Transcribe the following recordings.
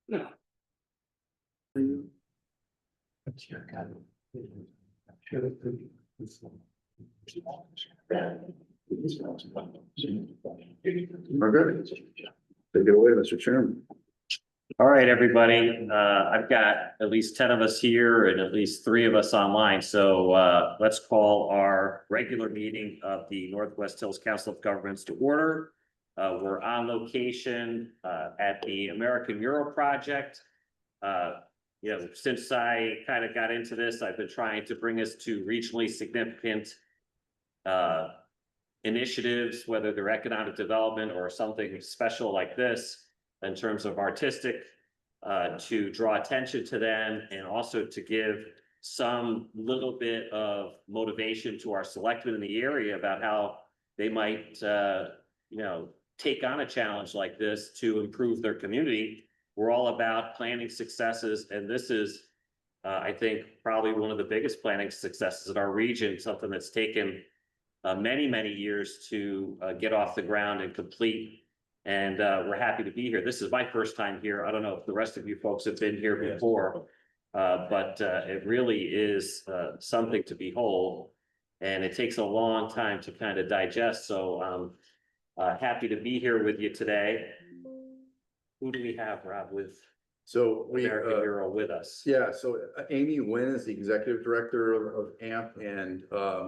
No. Okay. Take it away, Mr. Chairman. All right, everybody, I've got at least 10 of us here and at least 3 of us online. So let's call our regular meeting of the Northwest Hills Council of Governments to order. We're on location at the American Mural Project. Since I kind of got into this, I've been trying to bring us to regionally significant initiatives, whether they're economic development or something special like this, in terms of artistic, to draw attention to them and also to give some little bit of motivation to our selectmen in the area about how they might, take on a challenge like this to improve their community. We're all about planning successes, and this is, I think, probably one of the biggest planning successes in our region, something that's taken many, many years to get off the ground and complete. And we're happy to be here. This is my first time here. I don't know if the rest of you folks have been here before, but it really is something to behold. And it takes a long time to kind of digest. So I'm happy to be here with you today. Who do we have, Rob, with So we American Mural with us? yeah, so Amy Nguyen is the executive director of AMP, and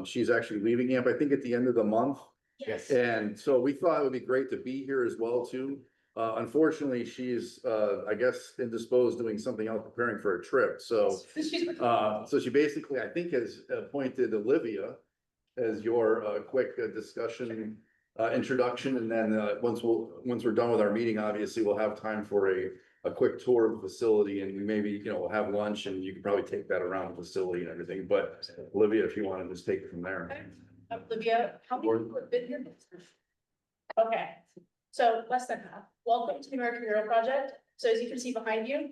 she's actually leaving AMP, I think, at the end of the month. Yes. And so we thought it would be great to be here as well too. Unfortunately, she's I guess indisposed, doing something else, preparing for a trip. So so she basically, I think, has appointed Olivia as your quick discussion introduction, and then once we're done with our meeting, obviously we'll have time for a quick tour of the facility, and we maybe, we'll have lunch, and you can probably take that around the facility and everything. But Olivia, if you want to just take it from there. Olivia, how many people have been here? Okay, so less than half. Welcome to the American Mural Project. So as you can see behind you,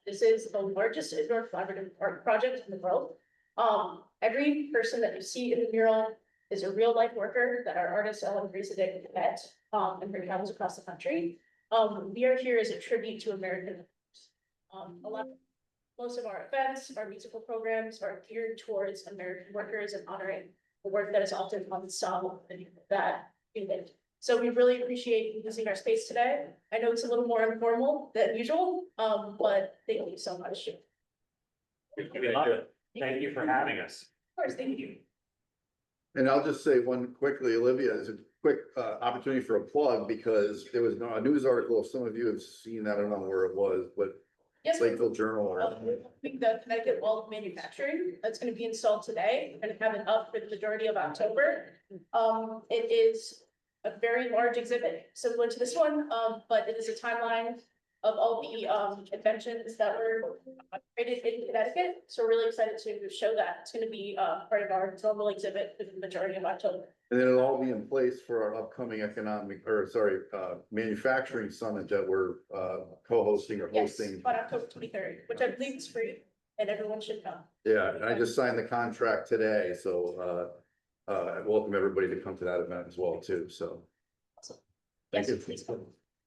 this is the largest indoor collaborative art project in the world. Every person that you see in the mural is a real life worker that our artists Ellen Griesedek met and her travels across the country. We are here as a tribute to American. Most of our events, our musical programs are geared towards American workers and honoring the work that is often unsung and that unit. So we really appreciate you using our space today. I know it's a little more informal than usual, but thank you so much. Thank you for having us. Of course, thank you. And I'll just say one quickly, Olivia, is a quick opportunity for a plug, because there was a news article, if some of you have seen that, I don't know where it was, but Yes, Lakeville Journal or. the Connecticut Wall of Manufacturing that's going to be installed today and have it up for the majority of October. It is a very large exhibit similar to this one, but it is a timeline of all the inventions that were created in Connecticut. So we're really excited to show that. It's going to be part of our normal exhibit for the majority of October. And then it'll all be in place for our upcoming manufacturing summit that we're co-hosting or Yes, hosting. on October 23rd, which I believe is free and everyone should come. Yeah, and I just signed the contract today, so I welcome everybody to come to that event as well too, so. Thank you.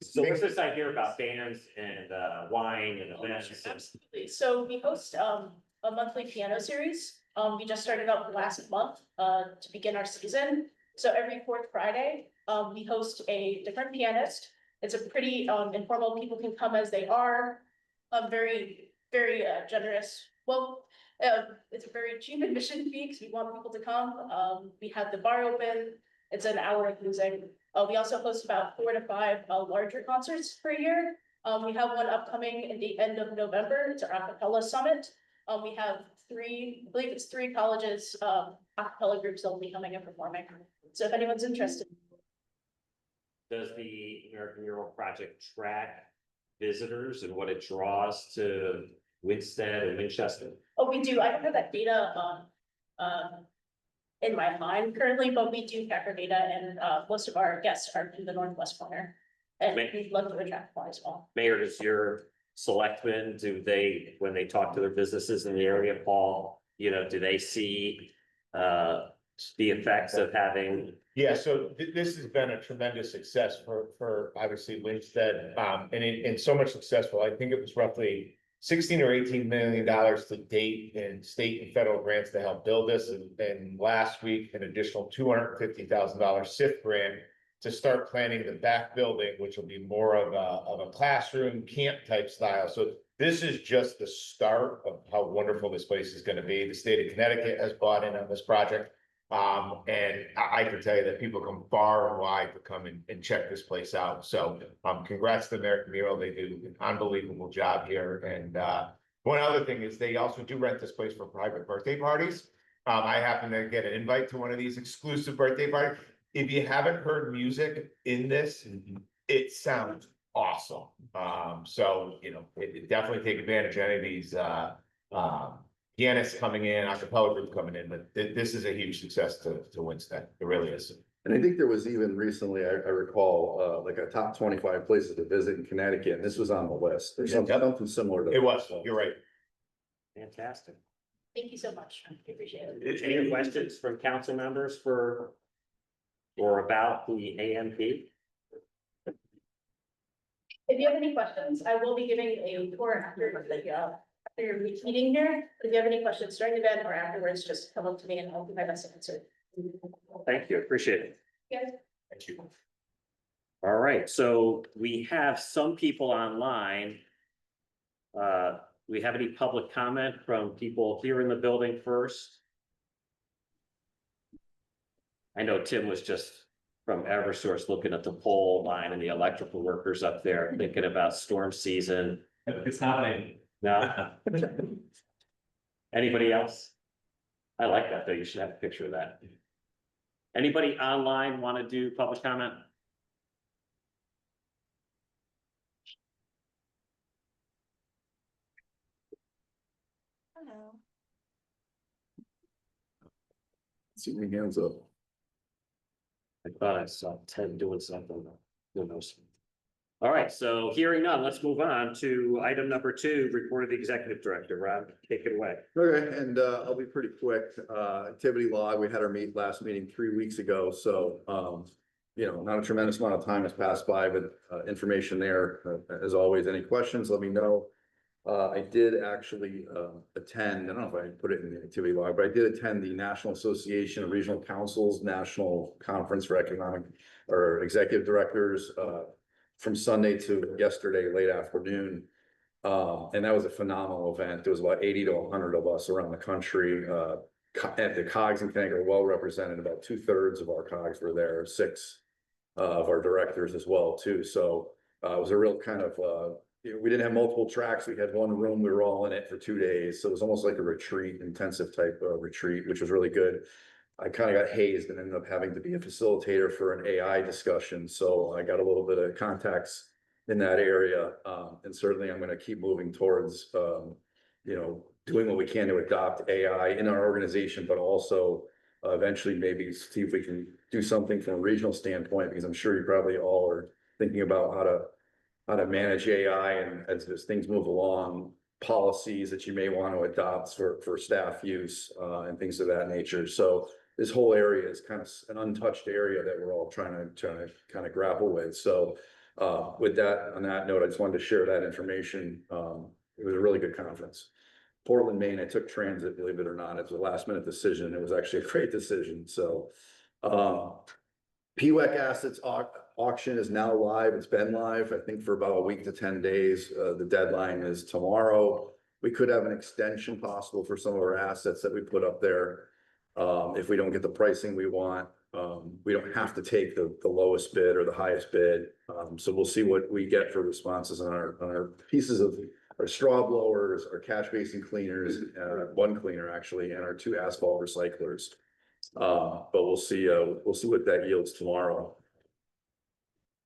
So what's this I hear about bands and wine and events? Absolutely. So we host a monthly piano series. We just started up last month to begin our season. So every fourth Friday, we host a different pianist. It's a pretty informal, people can come as they are. Very, very generous. Well, it's a very cheap admission fee because we want people to come. We have the bar open. It's an hour of music. We also host about 4 to 5 larger concerts per year. We have one upcoming in the end of November. It's our acapella summit. We have I believe it's 3 colleges, acapella groups that will be coming and performing. So if anyone's interested. Does the American Mural Project track visitors and what it draws to Winsted and Winchester? Oh, we do. I don't have that data in my mind currently, but we do track our data, and most of our guests are in the Northwest corner. And we'd love to attract more as well. Mayor, does your selectmen, do they, when they talk to their businesses in the area, Paul, do they see the effects of having, Yeah, so this has been a tremendous success for obviously Winstead, and so much successful. I think it was roughly 16 or 18 million dollars to date in state and federal grants to help build this, and last week, an additional $250,000 SIF grant to start planning the back building, which will be more of a classroom camp type style. So this is just the start of how wonderful this place is gonna be. The state of Connecticut has bought in on this project. And I can tell you that people come far and wide to come and check this place out. So, congrats to American Mural. They do an unbelievable job here. And, one other thing is they also do rent this place for private birthday parties. I happen to get an invite to one of these exclusive birthday parties. If you haven't heard music in this, it sounds awesome. So, definitely take advantage of any of these, pianists coming in, acapella group coming in, but this is a huge success to Winstead. It really is. And I think there was even recently, I recall, like a top 25 places to visit in Connecticut, and this was on the list. There's something similar to. It was, you're right. fantastic. Thank you so much. I appreciate it. Any questions from council members for or about the AMP? If you have any questions, I will be giving a tour after after your meeting here. If you have any questions during the event or afterwards, just come up to me and I'll do my best to answer. Thank you, appreciate it. Yes. Thank you. All right, so we have some people online. We have any public comment from people here in the building first? I know Tim was just from Eversource looking at the pole line and the electrical workers up there thinking about storm season. It's happening. No. Anybody else? I like that though. You should have a picture of that. Anybody online want to do public comment? Hello. See any hands up. I thought I saw Ted doing something. Who knows? All right, so hearing none, let's move on to item number 2, report of the executive director. Rob, take it away. Okay, and I'll be pretty quick. Activity log, we had our last meeting 3 weeks ago, so not a tremendous amount of time has passed by, but information there. As always, any questions, let me know. I did actually attend, I don't know if I put it in the activity log, but I did attend the National Association of Regional Councils National Conference for Economic or Executive Directors from Sunday to yesterday, late afternoon. And that was a phenomenal event. There was about 80 to 100 of us around the country. At the COGs in Connecticut are well represented. About 2/3 of our COGs were there, 6 of our directors as well too. So it was a real kind of, we didn't have multiple tracks. We had one room. We were all in it for 2 days. So it was almost like a retreat, intensive type of retreat, which was really good. I kind of got hazed and ended up having to be a facilitator for an AI discussion. So I got a little bit of contacts in that area. And certainly I'm going to keep moving towards, doing what we can to adopt AI in our organization, but also eventually maybe see if we can do something from a regional standpoint, because I'm sure you probably all are thinking about how to manage AI and as things move along, policies that you may want to adopt for staff use and things of that nature. So this whole area is kind of an untouched area that we're all trying to kind of grapple with. So with that, on that note, I just wanted to share that information. It was a really good conference. Portland, Maine, I took transit, believe it or not. It was a last minute decision. It was actually a great decision. So PWEC assets auction is now live. It's been live, I think, for about a week to 10 days. The deadline is tomorrow. We could have an extension possible for some of our assets that we put up there. If we don't get the pricing we want, we don't have to take the lowest bid or the highest bid. So we'll see what we get for responses on our pieces of our straw blowers, our catch basin cleaners, one cleaner actually, and our 2 asphalt recyclers. But we'll see what that yields tomorrow.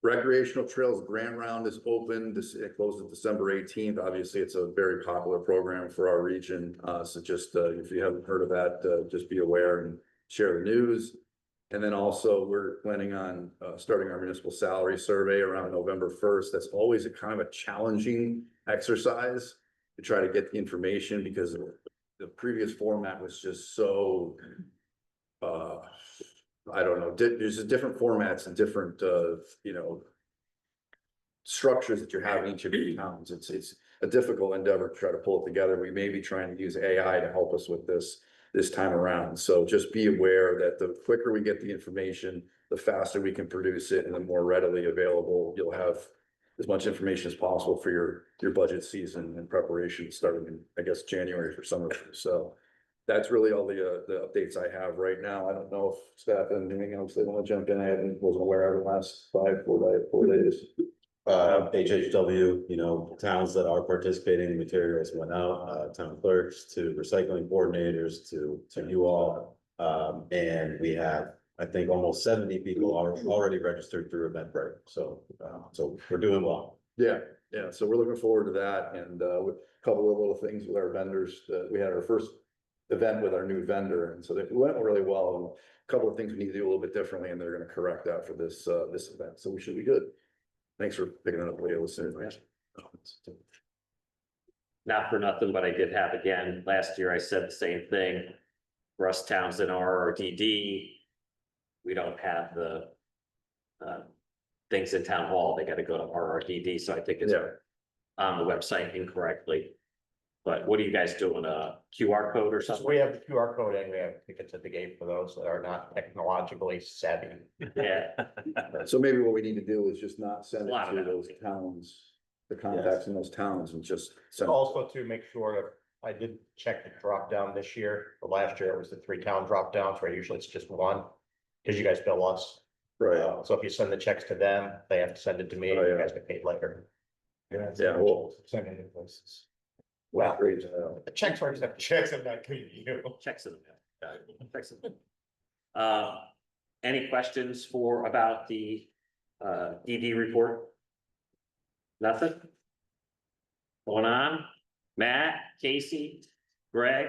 Recreational Trails Grant Round is open. It closes December 18th. Obviously, it's a very popular program for our region. So just if you haven't heard of that, just be aware and share the news. And then also we're planning on starting our municipal salary survey around November 1st. That's always a kind of a challenging exercise to try to get the information, because the previous format was just so I don't know, there's just different formats and different, you know, structures that you have in each of your towns. It's a difficult endeavor to try to pull it together. We may be trying to use AI to help us with this time around. So just be aware that the quicker we get the information, the faster we can produce it and the more readily available you'll have as much information as possible for your budget season and preparation starting in, I guess, January for some of you. So that's really all the updates I have right now. I don't know if staff and anything else they want to jump in. Wasn't aware of the last 4 days. HHW, you know, towns that are participating, materials went out, town clerks to recycling coordinators to you all. And we have, I think, almost 70 people are already registered through Eventbrite. So we're doing well. Yeah, so we're looking forward to that and with a couple of little things with our vendors that we had our first event with our new vendor, and so it went really well. And a couple of things we need to do a little bit differently, and they're going to correct that for this event. So we should be good. Thanks for picking it up, Leo. Listening. Not for nothing, but I did have again, last year I said the same thing. Russ Townsend RRDD. We don't have the things in town hall. They got to go to RRDD. So I think it's on the website incorrectly. But what are you guys doing? A QR code or So something? we have the QR code and we have tickets at the gate for those that are not technologically savvy. Yeah, So maybe what we need to do is just not send A lot it of to those towns, the contacts in those towns, and just send. Also to make sure, I did check the drop down this year, but last year it was the 3 town drop downs, where usually it's just one. Cause you guys bill us. Right. So if you send the checks to them, they have to send it to me, Oh, you yeah. guys get paid later. Yeah, well- Send it invoices. Well, Great. the checks are just checks, I'm not giving you. checks in the mail. Checks in the mail. Any questions about the DD report? Nothing? Going on? Matt, Casey, Greg?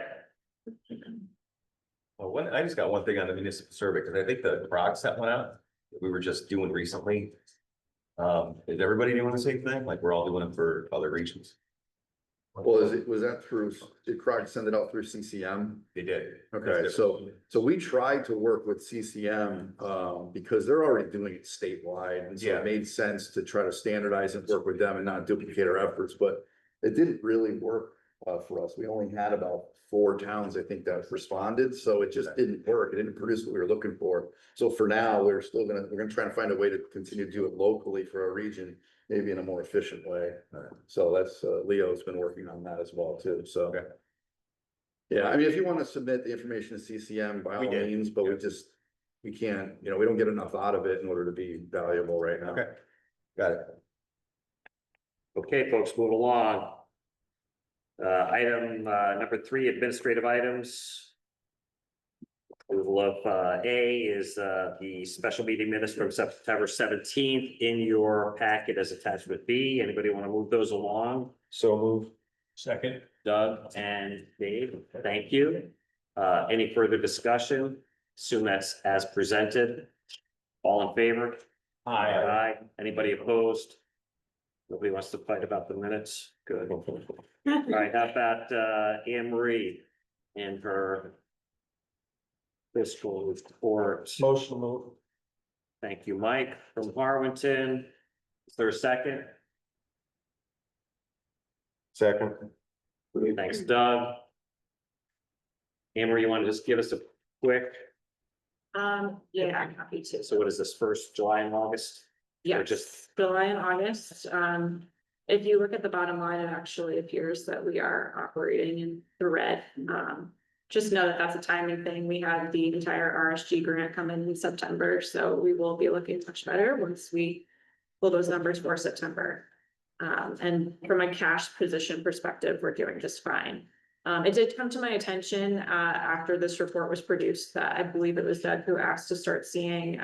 Well, I just got one thing on the municipal survey, because I think the CROG set went out, that we were just doing recently. Is everybody doing the same thing? Like, we're all doing it for other regions? Well, was that through, did CROG send it out through CCM? They did. Okay, so we tried to work with CCM, because they're already doing it statewide, and so Yeah. it made sense to try to standardize and work with them and not duplicate our efforts, but it didn't really work, for us. We only had about 4 towns, I think, that responded, so it just didn't work. It didn't produce what we were looking for. So for now, we're gonna try to find a way to continue to do it locally for our region, maybe in a more efficient way. So that's, Leo's been working on that as well too, so. Okay. Yeah, I mean, if you want to submit the information to CCM by all We did, means, but yeah. we can't, you know, we don't get enough out of it in order to be valuable right now. Okay. Got it. Okay, folks, move along. Item number 3, administrative items. Approval of A is the special meeting minutes from September 17th in your packet as attachment B. Anybody want to move those along? So move. Second. Doug and Dave, thank you. Any further discussion? Assume that's as presented. All in favor? Aye. Anybody opposed? Nobody wants to fight about the minutes? Good. All right, how about Anne Marie and her fiscal report? Motion move. Thank you, Mike from Harwinton. Is there a second? Second. Thanks, Doug. Anne Marie, you want to just give us a quick, Yeah, I'm happy to. so what is this, first July and August? Yeah, Or just, July and August. If you look at the bottom line, it actually appears that we are operating in the red. Just know that that's a timing thing. We had the entire RSG grant come in September, so we will be looking much better once we pull those numbers for September. And from a cash position perspective, we're doing just fine. It did come to my attention after this report was produced that I believe it was Doug who asked to start seeing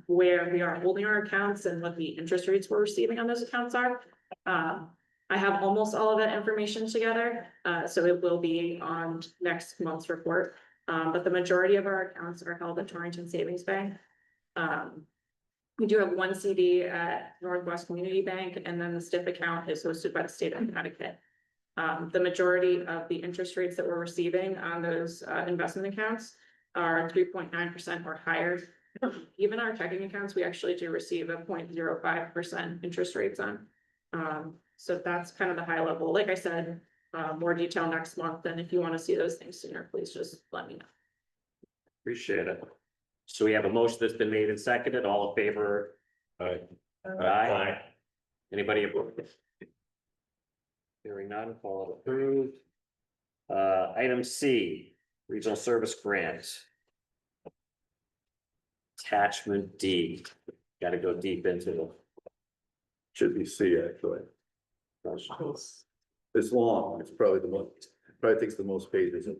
where we are holding our accounts and what the interest rates we're receiving on those accounts are. I have almost all of that information together, so it will be on next month's report. But the majority of our accounts are held at Torrington Savings Bank. We do have 1 CD at Northwest Community Bank, and then the STIP account is hosted by the state of Connecticut. The majority of the interest rates that we're receiving on those investment accounts are 3.9% or higher. Even our checking accounts, we actually do receive a 0.05% interest rates on. So that's kind of the high level. Like I said, more detail next month. And if you want to see those things sooner, please just let me know. Appreciate it. So we have a motion that's been made and seconded. All in favor? Aye. Anybody opposed? Hearing none, all approved. Item C, regional service grant. Attachment D, gotta go deep into Should be C actually. the. It's long, it's probably the most, probably takes the most pages of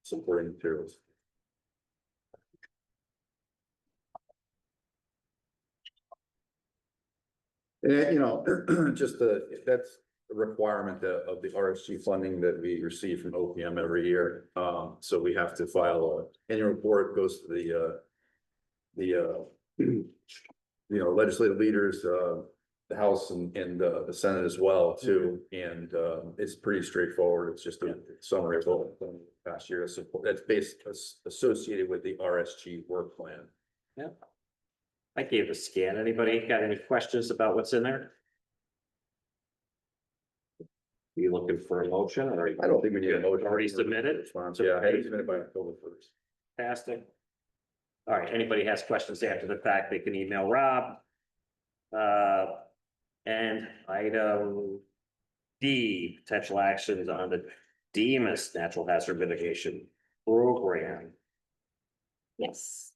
supporting materials. And, just that's a requirement of the RSG funding that we receive from OPM every year. So we have to file a annual report, goes to the legislative leaders, the House and the Senate as well too. And it's pretty straightforward. It's just a summary of all the past year support that's basically associated with the RSG work plan. Yep. I gave a scan. Anybody got any questions about what's in there? You looking for a motion or? I don't think we need a motion. Already submitted? Response. Yeah, I had it submitted by October 1st. Fantastic. All right, anybody has questions after the fact, they can email Rob. And item D, potential actions on the DEMIS natural hazard mitigation program. Yes,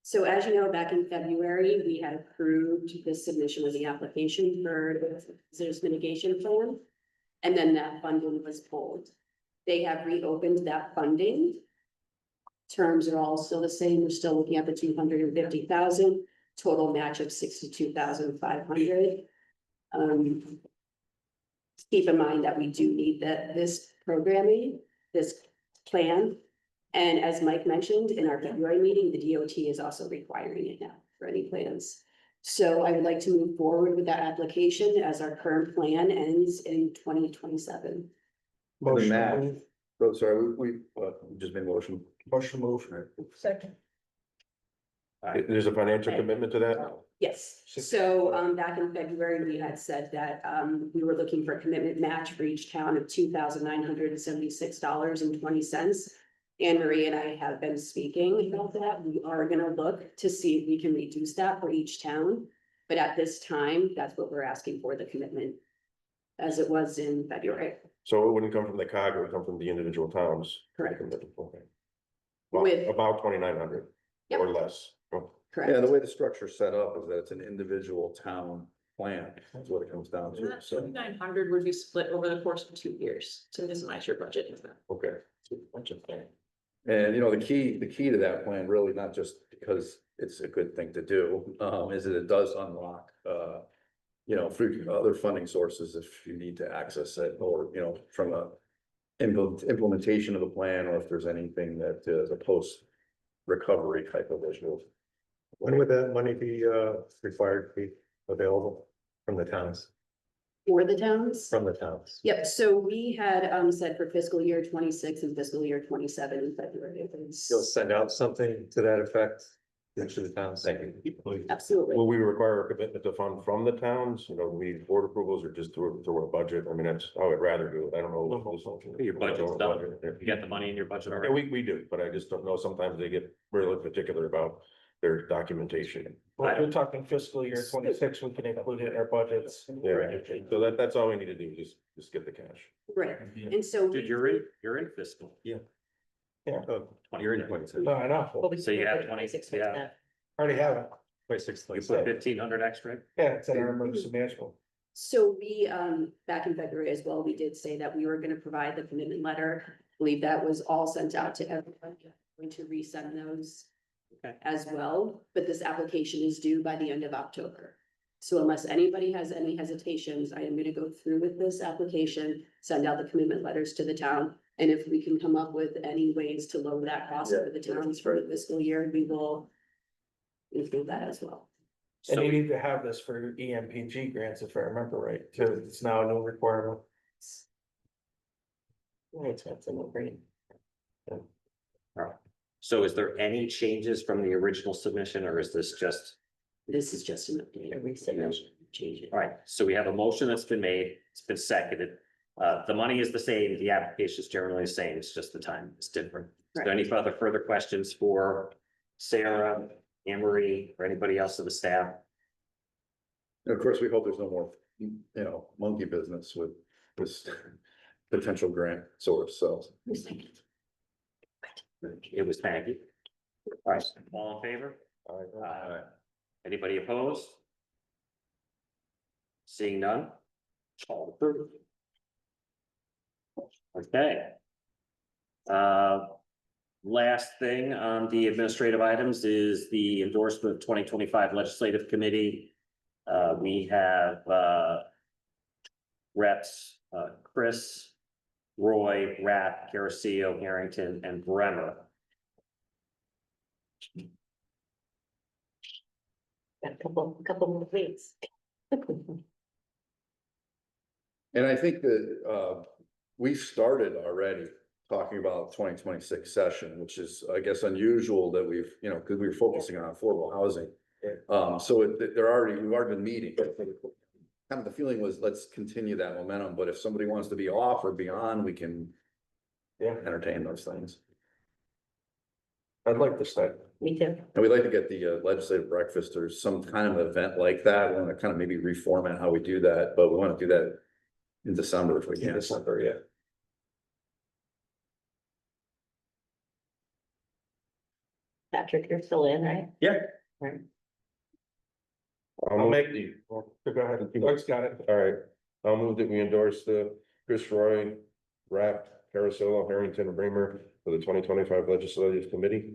so as you know, back in February, we had approved the submission of the application for the hazardous mitigation plan. And then that funding was pulled. They have reopened that funding. Terms are all still the same. We're still looking at the 250,000, total match of 62,500. Keep in mind that we do need this programming, this plan. And as Mike mentioned in our February meeting, the DOT is also requiring it now for any plans. So I would like to move forward with that application as our current plan ends in 2027. Motion. Oh, sorry, we just made a motion. Motion move. Second. There's a financial commitment to that? Yes, so back in February, we had said that we were looking for a commitment match for each town of $2,976.20. Anne Marie and I have been speaking about that. We are gonna look to see if we can reduce that for each town. But at this time, that's what we're asking for, the commitment, as it was in February. So it wouldn't come from the COG, it would come from the individual towns? Correct. Okay. With- About 2,900 Yep. or less. Oh, Correct. Yeah, the way the structure's set up is that it's an individual town plan. That's what it comes down to. That So 2,900 would be split over the course of 2 years to minimize your budget. Okay. and the key to that plan, really not just because it's a good thing to do, is that it does unlock through other funding sources if you need to access it, or from a implementation of the plan, or if there's anything that is a post recovery type of issue. When would that money be required to be available from the towns? For the towns? From the towns? Yep, so we had said for fiscal year 26 and fiscal year 27 in February. You'll send out something to that effect to the towns? Thank you. Absolutely. Will we require a commitment to fund from the towns? We need board approvals or just through our budget? I mean, that's how I'd rather do it. I don't know. Your budget's done. You got the money in your budget Yeah, already? we do, but I just don't know. Sometimes they get really particular about their documentation. Well, you're talking fiscal year 26, we can include it in our budgets. Yeah, so that's all we need to do, just get the cash. Right, and so. Dude, you're in fiscal. Yeah. You're in 26. No, I know. So you have 20, yeah, Already have it. 26, you put 1,500 extra. Yeah, it's in our emergency management. So we, back in February as well, we did say that we were gonna provide the commitment letter. I believe that was all sent out to everyone. We're going to resend those. Okay. As well, but this application is due by the end of October. So unless anybody has any hesitations, I am gonna go through with this application, send out the commitment letters to the town. And if we can come up with any ways to lower that cost for the towns for the fiscal year, we will include that as well. And So you need to have this for EMPG grants, if I remember right, too. It's now a new requirement. Right, so it's a no brainer. Alright. So is there any changes from the original submission, or is this just? This is just an update. Change it. All right, so we have a motion that's been made, it's been seconded. The money is the same, the application is generally the same, it's just the time is different. Is there any further questions for Sarah, Anne Marie, or anybody else of the staff? And of course, we hope there's no more, monkey business with this potential grant source, so. It was Maggie. All right, all in favor? Anybody opposed? Seeing none? All approved. Okay. Last thing on the administrative items is the endorsement of 2025 legislative committee. We have reps, Chris, Roy, Rapp, Caracio, Harrington, and Bremer. Got a couple more weeks. And I think that, we started already talking about 2026 session, which is, I guess, unusual that we've, because we were focusing on affordable housing. So we've already been meeting. Kind of the feeling was, let's continue that momentum, but if somebody wants to be off or beyond, we can entertain those things. I'd like to stay. Me too. And we'd like to get the legislative breakfast or some kind of event like that. We want to kind of maybe reformat how we do that, but we want to do that in December if we can. December, yeah. Patrick, you're still in, right? Yeah. Right. I'll make the, go ahead. Doug's got it. All right, I'll move that we endorse the Chris Roy, Rapp, Carosello, Harrington, and Bramer for the 2025 Legislative Committee.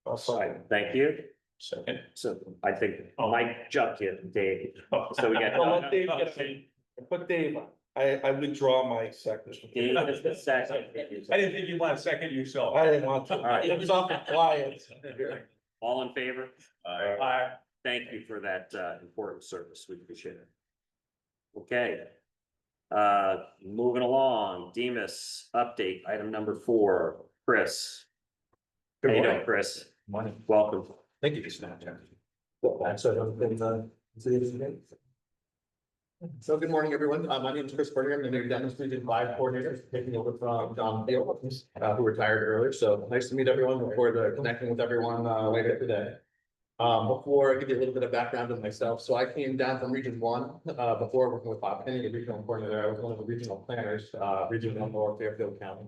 All right, thank you. Second. So I think Mike jumped in, Dave. So we got. I'll let Dave get it. Put Dave on. I withdraw my second. Dave is the second. I didn't think you want to second yourself. I didn't want to. All right. It was off the quiet. All in favor? Thank you for that important service. We appreciate it. Okay. Moving along, Demus update, item number 4, Chris. How you doing, Chris? Morning. Welcome. Thank you for Snapchat. So good morning, everyone. My name is Chris Berger. I'm the new Dennis Region 5 coordinator, taking over from John Field, who retired earlier. So nice to meet everyone. Look forward to connecting with everyone later today. Before I give you a little bit of background on myself, so I came down from Region 1 before working with Bob Penny, the regional coordinator. I was one of the regional planners, regional North Fairfield County.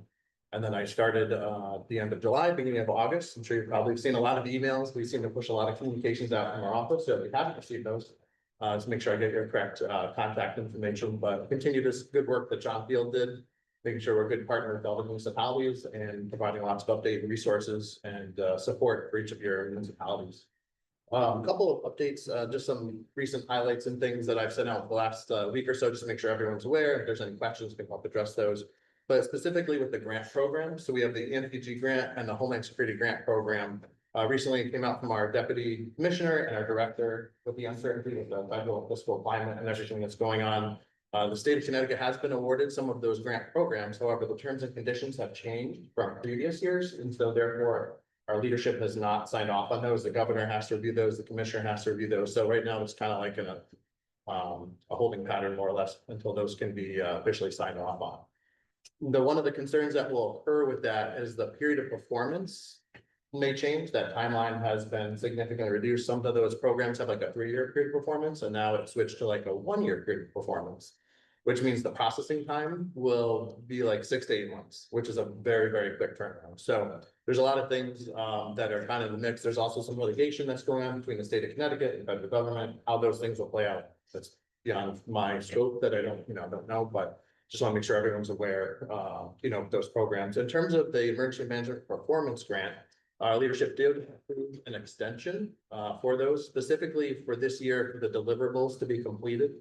And then I started at the end of July, beginning of August. I'm sure you've probably seen a lot of emails. We seem to push a lot of communications out from our office. So if you haven't received those, to make sure I get your correct contact information, but continue this good work that John Field did, making sure we're a good partner with all the municipalities and providing lots of updated resources and support for each of your municipalities. A couple of updates, just some recent highlights and things that I've sent out the last week or so, just to make sure everyone's aware. If there's any questions, we can help address those. But specifically with the grant program, so we have the NPG grant and the Homeland Security grant program. Recently came out from our deputy commissioner and our director with the uncertainty of the federal fiscal climate and everything that's going on. The state of Connecticut has been awarded some of those grant programs. However, the terms and conditions have changed from previous years. And so therefore, our leadership has not signed off on those. The governor has to review those. The commissioner has to review those. So right now it's kind of like in a holding pattern more or less until those can be officially signed off on. One of the concerns that will occur with that is the period of performance may change. That timeline has been significantly reduced. Some of those programs have like a 3-year period of performance, and now it's switched to like a 1-year period of performance, which means the processing time will be like 6 to 8 months, which is a very, very quick turnaround. So there's a lot of things that are kind of the mix. There's also some litigation that's going on between the state of Connecticut and federal government. How those things will play out, that's beyond my scope that I don't know, but just want to make sure everyone's aware, those programs. In terms of the Emergency Management Performance Grant, our leadership did approve an extension for those, specifically for this year, for the deliverables to be completed.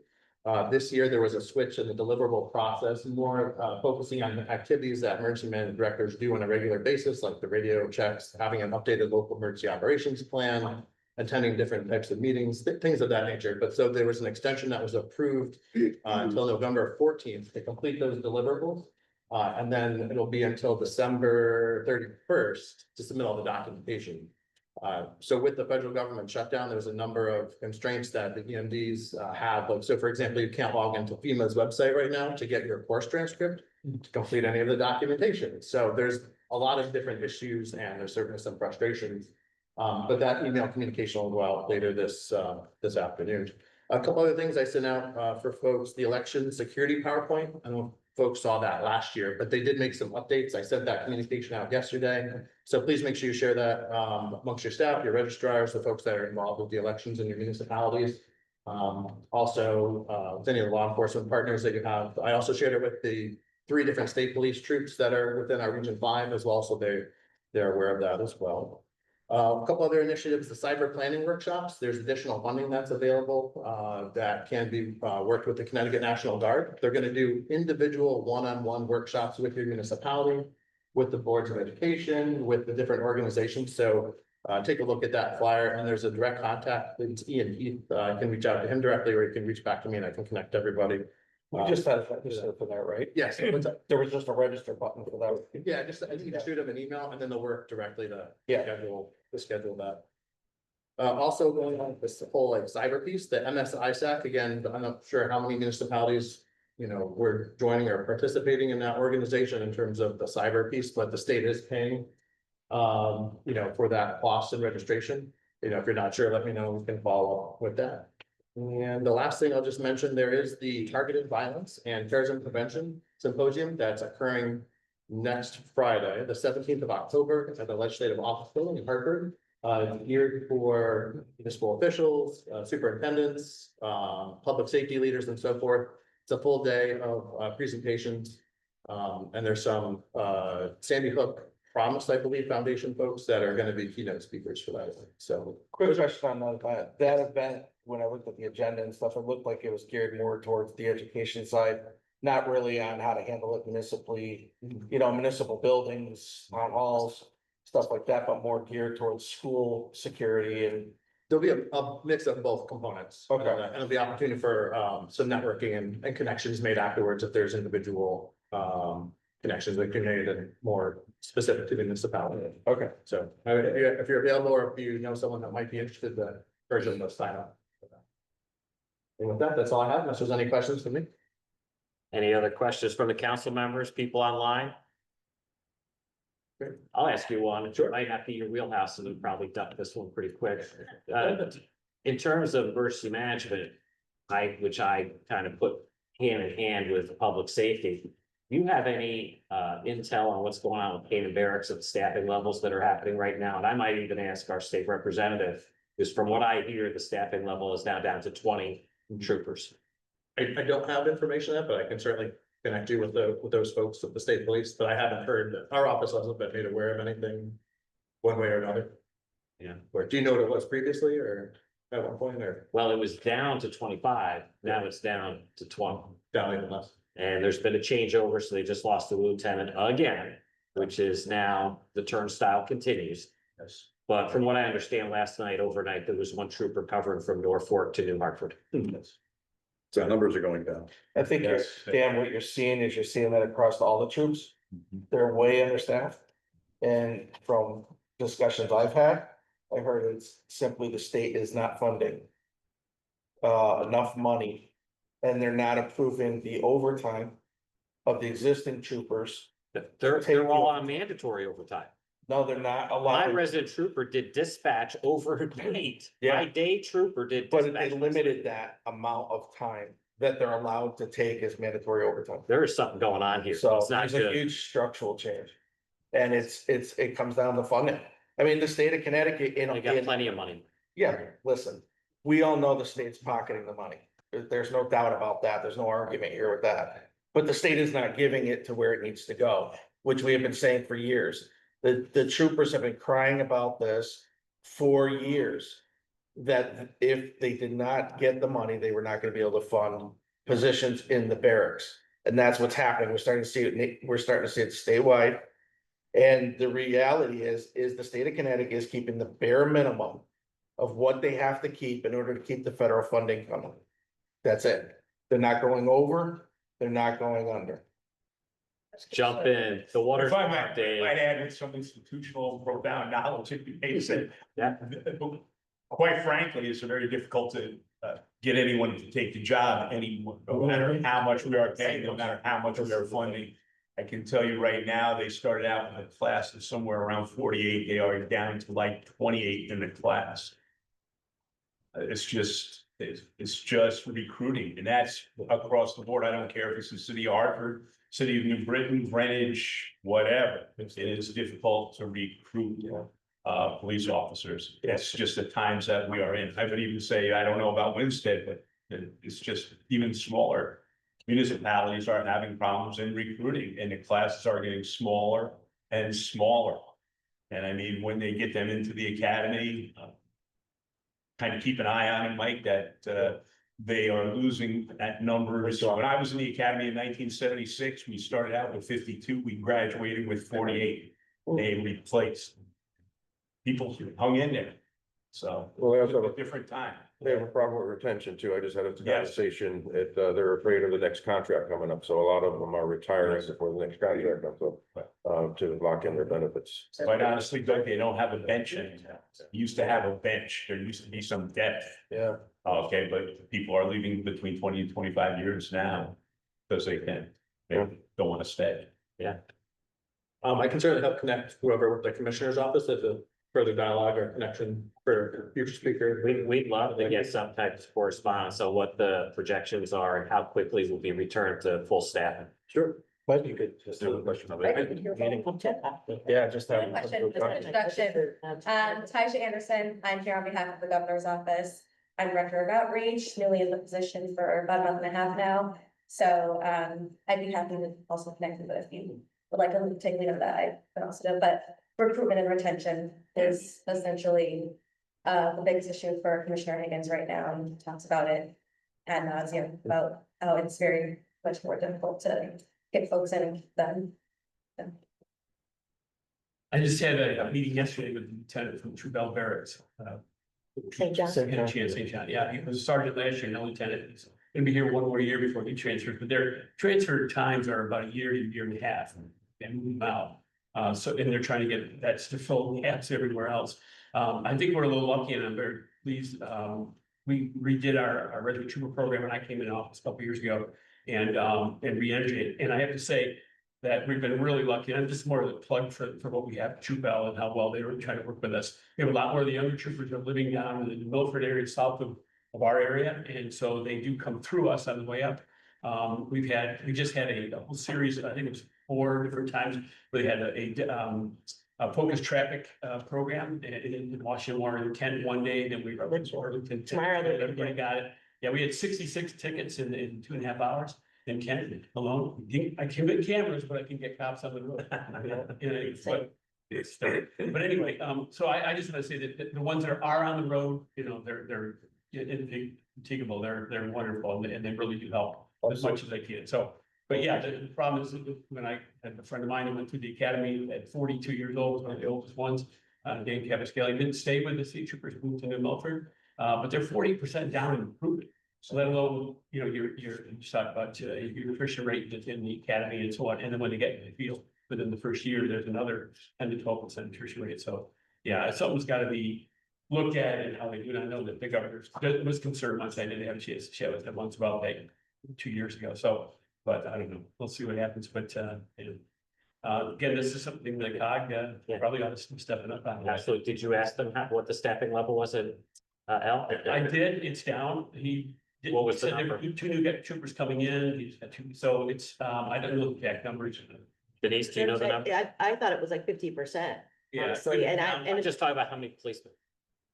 This year, there was a switch in the deliverable process, more focusing on activities that emergency management directors do on a regular basis, like the radio checks, having an updated local emergency operations plan, attending different types of meetings, things of that nature. But so there was an extension that was approved until November 14th to complete those deliverables. And then it'll be until December 31st to submit all the documentation. So with the federal government shutdown, there's a number of constraints that the EMDs have. Like, so for example, you can't log into FEMA's website right now to get your course transcript to complete any of the documentation. So there's a lot of different issues and there's certainly some frustrations. But that email communication will go out later this afternoon. A couple other things I sent out for folks, the election security PowerPoint. I don't know if folks saw that last year, but they did make some updates. I sent that communication out yesterday. So please make sure you share that amongst your staff, your registrars, the folks that are involved with the elections in your municipalities. Also, with any of the law enforcement partners that you have. I also shared it with the 3 different state police troops that are within our Region 5 as well, so they're aware of that as well. A couple other initiatives, the cyber planning workshops, there's additional funding that's available that can be worked with the Connecticut National Guard. They're gonna do individual one-on-one workshops with your municipality, with the boards of education, with the different organizations. So take a look at that flyer and there's a direct contact. It's Ian Heath. I can reach out to him directly or you can reach back to me and I can connect everybody. We just had a register for that, right? Yes, There was just a register button for that. yeah, just, I think you shoot them an email and then they'll work directly to schedule that. Also going on with this whole like cyber piece, the MSISAC, again, I'm not sure how many municipalities, you know, were joining or participating in that organization in terms of the cyber piece, but the state is paying, you know, for that cost and registration. You know, if you're not sure, let me know, we can follow up with that. And the last thing I'll just mention, there is the Targeted Violence and Terrorism Prevention Symposium that's occurring next Friday, the 17th of October, at the Legislative Office Building in Hartford. Geared for municipal officials, superintendents, public safety leaders and so forth. It's a full day of presentations. And there's some Sandy Hook Promise, I believe, Foundation folks that are going to be keynote speakers for that. So Quick question on that event. That event, when I looked at the agenda and stuff, it looked like it was geared more towards the education side, not really on how to handle it municipally, you know, municipal buildings, town halls, stuff like that, but more geared towards school security and. there'll be a mix of both components. Okay. And there'll be opportunity for some networking and connections made afterwards if there's individual connections that can be made and more specific to the municipality. Okay. So if you're available or if you know someone that might be interested, the version of sign up. And with that, that's all I have, unless there's any questions for me. Any other questions from the council members, people online? I'll ask you one. It might not be your wheelhouse, and we'll probably duck this one pretty quick. In terms of emergency management, which I kind of put hand in hand with public safety. Do you have any intel on what's going on with Canaan Barracks at the staffing levels that are happening right now? And I might even ask our state representative, because from what I hear, the staffing level is now down to 20 troopers. I don't have information on that, but I can certainly connect you with those folks at the state police, but I haven't heard that our office hasn't been made aware of anything one way or another. Yeah. Or do you know what it was previously or at one point or Well, it was down to 25. Now it's down to 20. down even less? And there's been a changeover, so they just lost the lieutenant again, which is now the turnstile continues. Yes. But from what I understand, last night, overnight, there was one trooper covering from Norfolk to New Hartford. Yes. So numbers are going down. I think you're, Dan, what you're seeing is you're seeing that across all the troops. They're way understaffed. And from discussions I've had, I heard it's simply the state is not funding enough money. And they're not approving the overtime of the existing troopers. They're all on mandatory overtime. No, they're not My allowed, resident trooper did dispatch overnight. Yeah. My day trooper did. but dispatch. they limited that amount of time that they're allowed to take as mandatory overtime. There is something going on here. So It's not there's a good. huge structural change. And it comes down to funding. I mean, the state of Connecticut, They got plenty of money. yeah, listen, we all know the state's pocketing the money. There's no doubt about that. There's no argument here with that. But the state is not giving it to where it needs to go, which we have been saying for years. The troopers have been crying about this for years. That if they did not get the money, they were not gonna be able to fund positions in the barracks. And that's what's happening. We're starting to see it, we're starting to see it statewide. And the reality is the state of Connecticut is keeping the bare minimum of what they have to keep in order to keep the federal funding coming. That's it. They're not going over, they're not going under. jump in. The water's If I warm, might Dave. add with some institutional profound knowledge, if you may say. Yeah. Quite frankly, it's very difficult to get anyone to take the job anymore, no matter how much we are paying, no matter how much we are funding. I can tell you right now, they started out with a class of somewhere around 48, they are down to like 28 in the class. It's just recruiting, and that's across the board. I don't care if it's the city of Hartford, city of New Britain, Greenwich, whatever. It is difficult to recruit police officers. It's just the times that we are in. I would even say, I don't know about Winstead, but it's just even smaller municipalities are having problems in recruiting, and the classes are getting smaller and smaller. And I mean, when they get them into the academy, kind of keep an eye on it, Mike, that they are losing at numbers. When I was in the academy in 1976, we started out with 52, we graduated with 48. They replaced. People hung in there. So Well, they it also was have a different time. They have a problem with retention too. I just had a Yes. conversation, they're afraid of the next contract coming up, so a lot of them are retiring before the next contract comes up, to lock in their benefits. Quite honestly, Doug, they don't have a bench anymore. Used to have a bench. There used to be some depth. Yeah. Okay, but people are leaving between 20 and 25 years now because they can. They don't want to stay. I can certainly help connect whoever with the commissioner's office if a further dialogue or connection for future speaker. We'd love to get some type of correspondence on what the projections are and how quickly we'll be returned to full staff. Sure. But you could just do a question. Yeah, just have. Question, just an introduction. Taisha Anderson, I'm here on behalf of the governor's office. I'm director of outreach, newly in the position for about a month and a half now. So I'd be happy to also connect with if you would like to take lead on that. I can also do, but recruitment and retention is essentially the biggest issue for Commissioner Higgins right now, and talks about it ad nauseum about how it's very much more difficult to get folks in and keep them. I just had a meeting yesterday with the lieutenant from True Bell Barracks. St. John. St. John, yeah, he was sergeant last year, now lieutenant. He's gonna be here one more year before he transfers, but their transfer times are about a year to a year and a half. And move out. So, and they're trying to get that to fill gaps everywhere else. I think we're a little lucky, and I'm very pleased. We redid our resident trooper program when I came in office a couple years ago, and re-energized. And I have to say that we've been really lucky. I'm just more of a plug for what we have at True Bell and how well they were trying to work with us. We have a lot more of the younger troopers are living down in the Milford area, south of our area, and so they do come through us on the way up. We just had a whole series, I think it was 4 different times, where they had a focused traffic program in Washington, Warren, and Kent one day, then we were in Arlington. Everybody got it. Yeah, we had 66 tickets in 2.5 hours in Kent alone. I can get cameras, but I can get cops on the road. But anyway, so I just want to say that the ones that are on the road, they're indefatigable, they're wonderful, and they really do help as much as they can. So, but yeah, the problem is that when I had a friend of mine who went through the academy at 42 years old, was one of the oldest ones, Dave Cavaschelli, didn't stay with the state troopers, moved to New Milford, but they're 40% down in recruitment. So let alone, you talk about your attrition rate in the academy and so on, and then when they get in the field, within the first year, there's another 10 to 12% attrition rate. So yeah, something's got to be looked at and how they do. And I know that the governor was concerned once I didn't have a chance to chat with him once about that 2 years ago. So, but I don't know. We'll see what happens. But again, this is something that COG probably ought to step it up on. Absolutely. Did you ask them what the staffing level was at L? I did. It's down. What was the said there were number? 2 new troopers coming in. He's got 2. So it's I don't know the exact numbers. Denise, do you know the number? I thought it was like 50%. Yeah. Honestly, I'm just talking about how many policemen.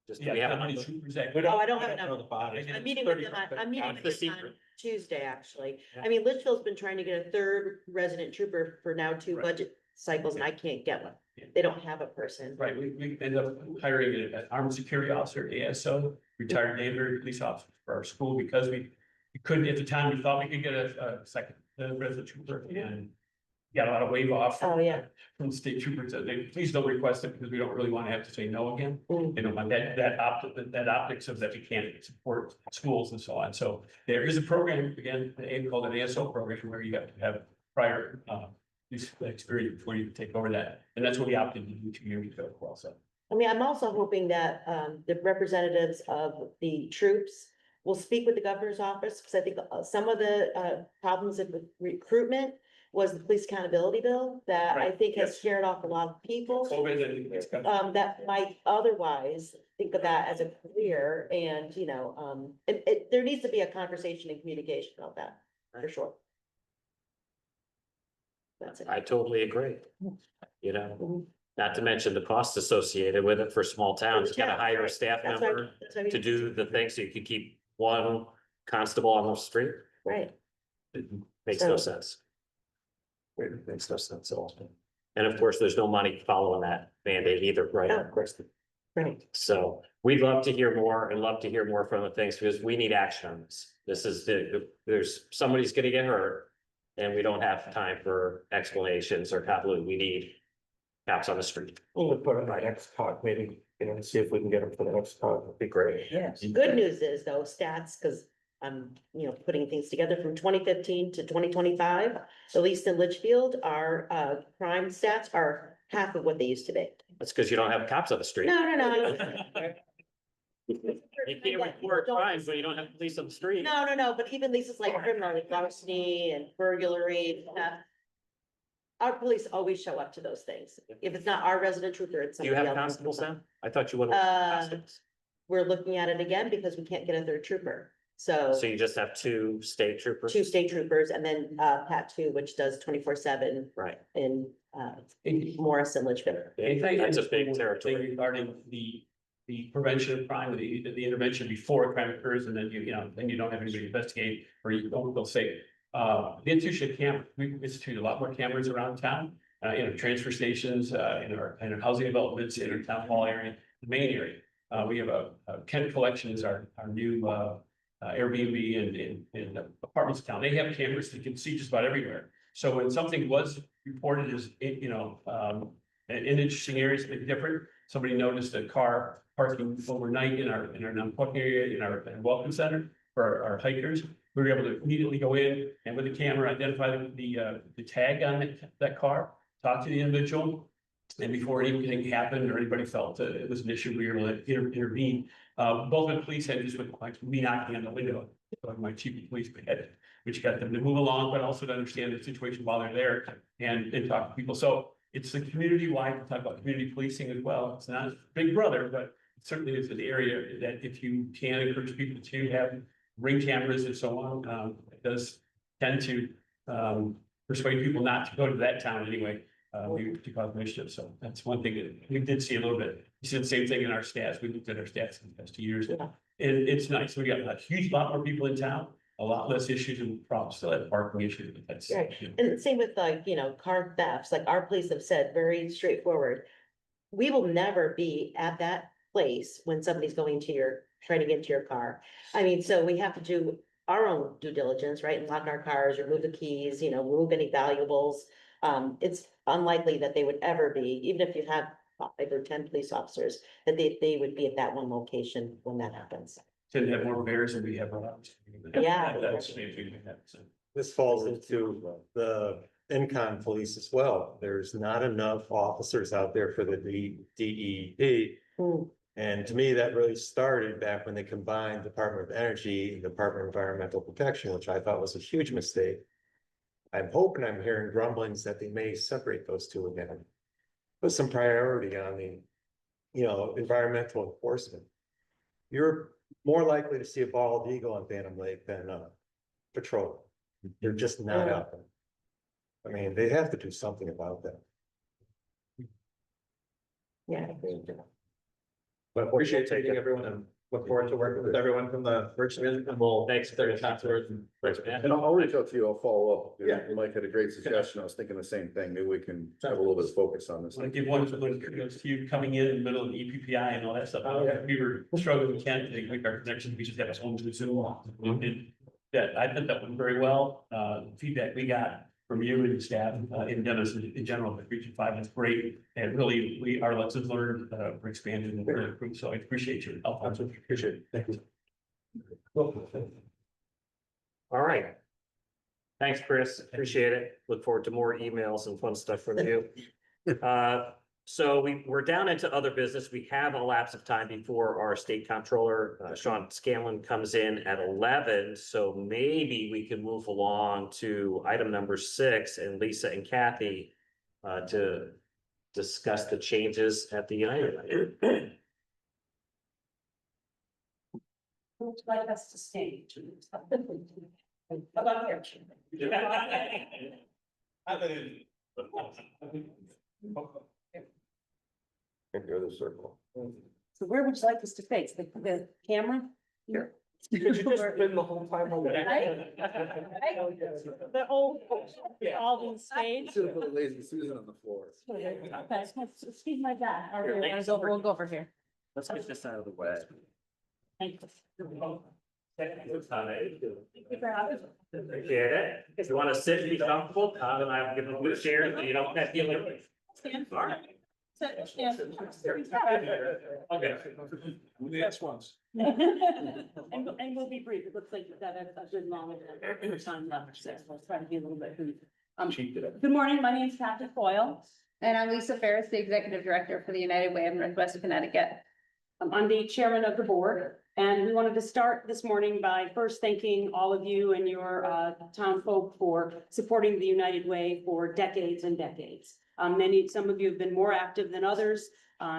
Just do we have a how many number? troopers that- Oh, I don't have a know the bodies. I'm meeting with them, I'm meeting That's with the them on secret. Tuesday, actually. Yeah. I mean, Litchfield's been trying to get a 3rd resident trooper for now 2 Right. budget cycles, and I can't get one. Yeah. They don't have a person. Right, we ended up hiring an armed security officer, ASO, retired Danbury police officer for our school because we couldn't at the time, we thought we could get a second resident trooper and got a lot of wave off. Oh, yeah. From the state troopers, that they, please don't request it because we don't really want to have to say no again. Mm. You know, but that optics of that we can't support schools and so on. So there is a program, again, the AIM called an ASO program where you have to have prior this experience before you take over that. And that's what we opted to do 2 years ago as well, so. I mean, I'm also hoping that the representatives of the troops will speak with the governor's office, because I think some of the problems with recruitment was the police accountability bill that I Right, think has yes. scared off a lot of people. COVID and it's kind That might otherwise think of that as a career, and, there needs to be a conversation and communication about that, for sure. That's it. I totally agree. You know, Mhm. not to mention the cost associated with it for small towns. You gotta hire a staff That's member right. That's why we- to do the thing so you can keep one constable on the street. Right. It makes no So- sense. It makes no sense at all. And of course, there's no money following that Band-Aid either, right? No, of course. Right. So we'd love to hear more and love to hear more from the things because we need action on this. This is there's somebody's gonna get hurt. And we don't have time for explanations or convoluted. We need cops on the street. We'll put it in my next talk meeting, and see if we can get them for the next talk, it'd be great. Yes. Good news is though, stats, because I'm, putting things together from 2015 to 2025, at least in Litchfield, our crime stats are half of what they used to be. That's because you don't have cops on the street. No. You can't report crimes when you don't have police on the street. No, but even these is like criminal, like larceny and burglary, our police always show up to those things. If it's not our resident trooper, it's Do you somebody have else. constables now? I thought you would. We're looking at it again because we can't get a third trooper. So So you just have two state troopers? 2 state troopers and then Pat 2, which does 24/7 Right. in Morris and Litchfield. That's a big territory. Regarding the prevention of crime, the intervention before a crime occurs, and then then you don't have anybody to investigate, or you don't feel safe. The institution of camera, we institute a lot more cameras around town, transfer stations, in our housing developments, in our town hall area, the main area. We have a Kent Collection is our new Airbnb and apartments in town. They have cameras that you can see just about everywhere. So when something was reported as, in interesting areas, maybe different, somebody noticed a car parking overnight in our non-parking area, in our welcome center for our hikers. We were able to immediately go in and with the camera, identify the tag on that car, talk to the individual. And before anything happened or anybody felt it was an issue, we were able to intervene. Both the police had just with me knocking on the window, my chief of police had, which got them to move along, but also to understand the situation while they're there and talk to people. So it's the community-wide, we talk about community policing as well. It's not Big Brother, but it certainly is an area that if you can encourage people to have ring cameras and so on, it does tend to persuade people not to go to that town anyway. To cause mischief, so that's one thing that we did see a little bit. We see the same thing in our stats. We looked at our stats in the past 2 years. Yeah. And it's nice. We got a huge lot more people in town, a lot less issues and problems, still have parking issues, but that's. Right. And same with car thefts, like our police have said very straightforward. We will never be at that place when somebody's trying to get into your car. I mean, so we have to do our own due diligence, right? And lock our cars, remove the keys, remove any valuables. It's unlikely that they would ever be, even if you have 5 or 10 police officers, that they would be at that one location when that happens. Tend to have more bears than we have around. Yeah. This falls into the in-con police as well. There's not enough officers out there for the DEP. Hmm. And to me, that really started back when they combined Department of Energy and Department of Environmental Protection, which I thought was a huge mistake. I'm hoping I'm hearing grumblings that they may separate those two again. Put some priority on the, environmental enforcement. You're more likely to see a bald eagle on Phantom Lake than patrol. They're just not out there. I mean, they have to do something about that. Yeah, I agree with that. But appreciate taking everyone and look forward to working with everyone from the virtual and we'll. Thanks. And I'll reach out to you, I'll follow up. Yeah. Mike had a great suggestion. I was thinking the same thing. Maybe we can have a little bit of focus on this. I want to give one kudos to you coming in the middle of the EPPI and all that stuff. We were struggling with Kent to make our connection. We just had us home to Zoom. And that, I think that went very well. The feedback we got from you and staff in Dennis in general, but Region 5 is great. And really, our lessons learned were expanded and really improved. So I appreciate your help. Absolutely appreciate it. Thank you. All right. Thanks, Chris. Appreciate it. Look forward to more emails and fun stuff from you. So we're down into other business. We have a lapse of time before our state comptroller, Sean Scanlon, comes in at 11. So maybe we can move along to item number 6 and Lisa and Kathy to discuss the changes at the United Way. Would you like us to stay? How about here? In the other circle. So where would you like us to face? The camera? Here. Could you just spend the whole time over Right? The whole, all these stage. Should have put Lazy Susan on the floor. Okay, excuse my dad. All right, we'll go over here. Let's get this out of the way. Thank you. Appreciate it. If you want to sit and be comfortable, Todd and I will give a blue chair so you don't have to feel like. All right. Okay. Yes, once. And we'll be brief. It looks like you've got a good long time left, so we'll try to be a little bit brief. Good morning, my name is Kathy Foyle. And I'm Lisa Ferris, the Executive Director for the United Way of Northwest Connecticut. I'm the chairman of the board, and we wanted to start this morning by first thanking all of you and your town folk for supporting the United Way for decades and decades. Some of you have been more active than others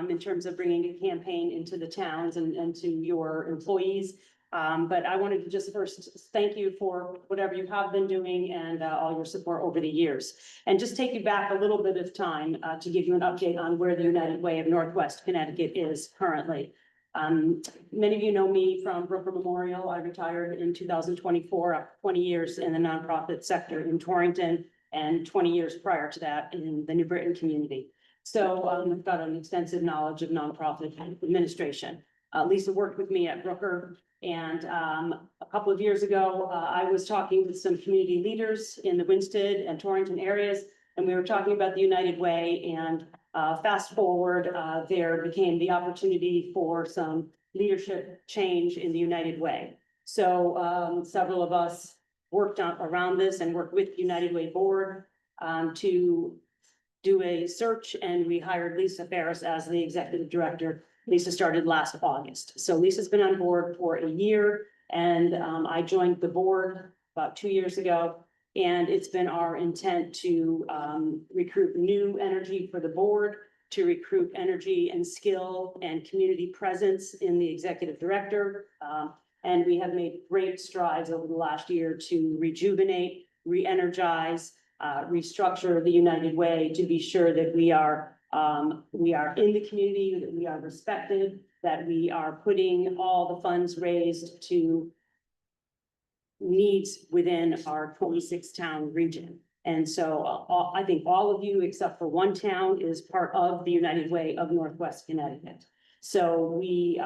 in terms of bringing a campaign into the towns and to your employees. But I wanted to just first thank you for whatever you have been doing and all your support over the years. And just take you back a little bit of time to give you an update on where the United Way of Northwest Connecticut is currently. Many of you know me from Brooker Memorial. I retired in 2024, after 20 years in the nonprofit sector in Torrington and 20 years prior to that in the New Britain community. So I've got an extensive knowledge of nonprofit administration. Lisa worked with me at Brooker, and a couple of years ago, I was talking with some community leaders in the Winsted and Torrington areas, and we were talking about the United Way, and fast forward, there became the opportunity for some leadership change in the United Way. So several of us worked around this and worked with the United Way board to do a search, and we hired Lisa Ferris as the executive director. Lisa started last August. So Lisa's been on board for a year, and I joined the board about 2 years ago. And it's been our intent to recruit new energy for the board, to recruit energy and skill and community presence in the executive director. And we have made great strides over the last year to rejuvenate, re-energize, restructure the United Way to be sure that we are in the community, that we are respected, that we are putting all the funds raised to needs within our 26 town region. And so I think all of you, except for one town, is part of the United Way of Northwest Connecticut. So we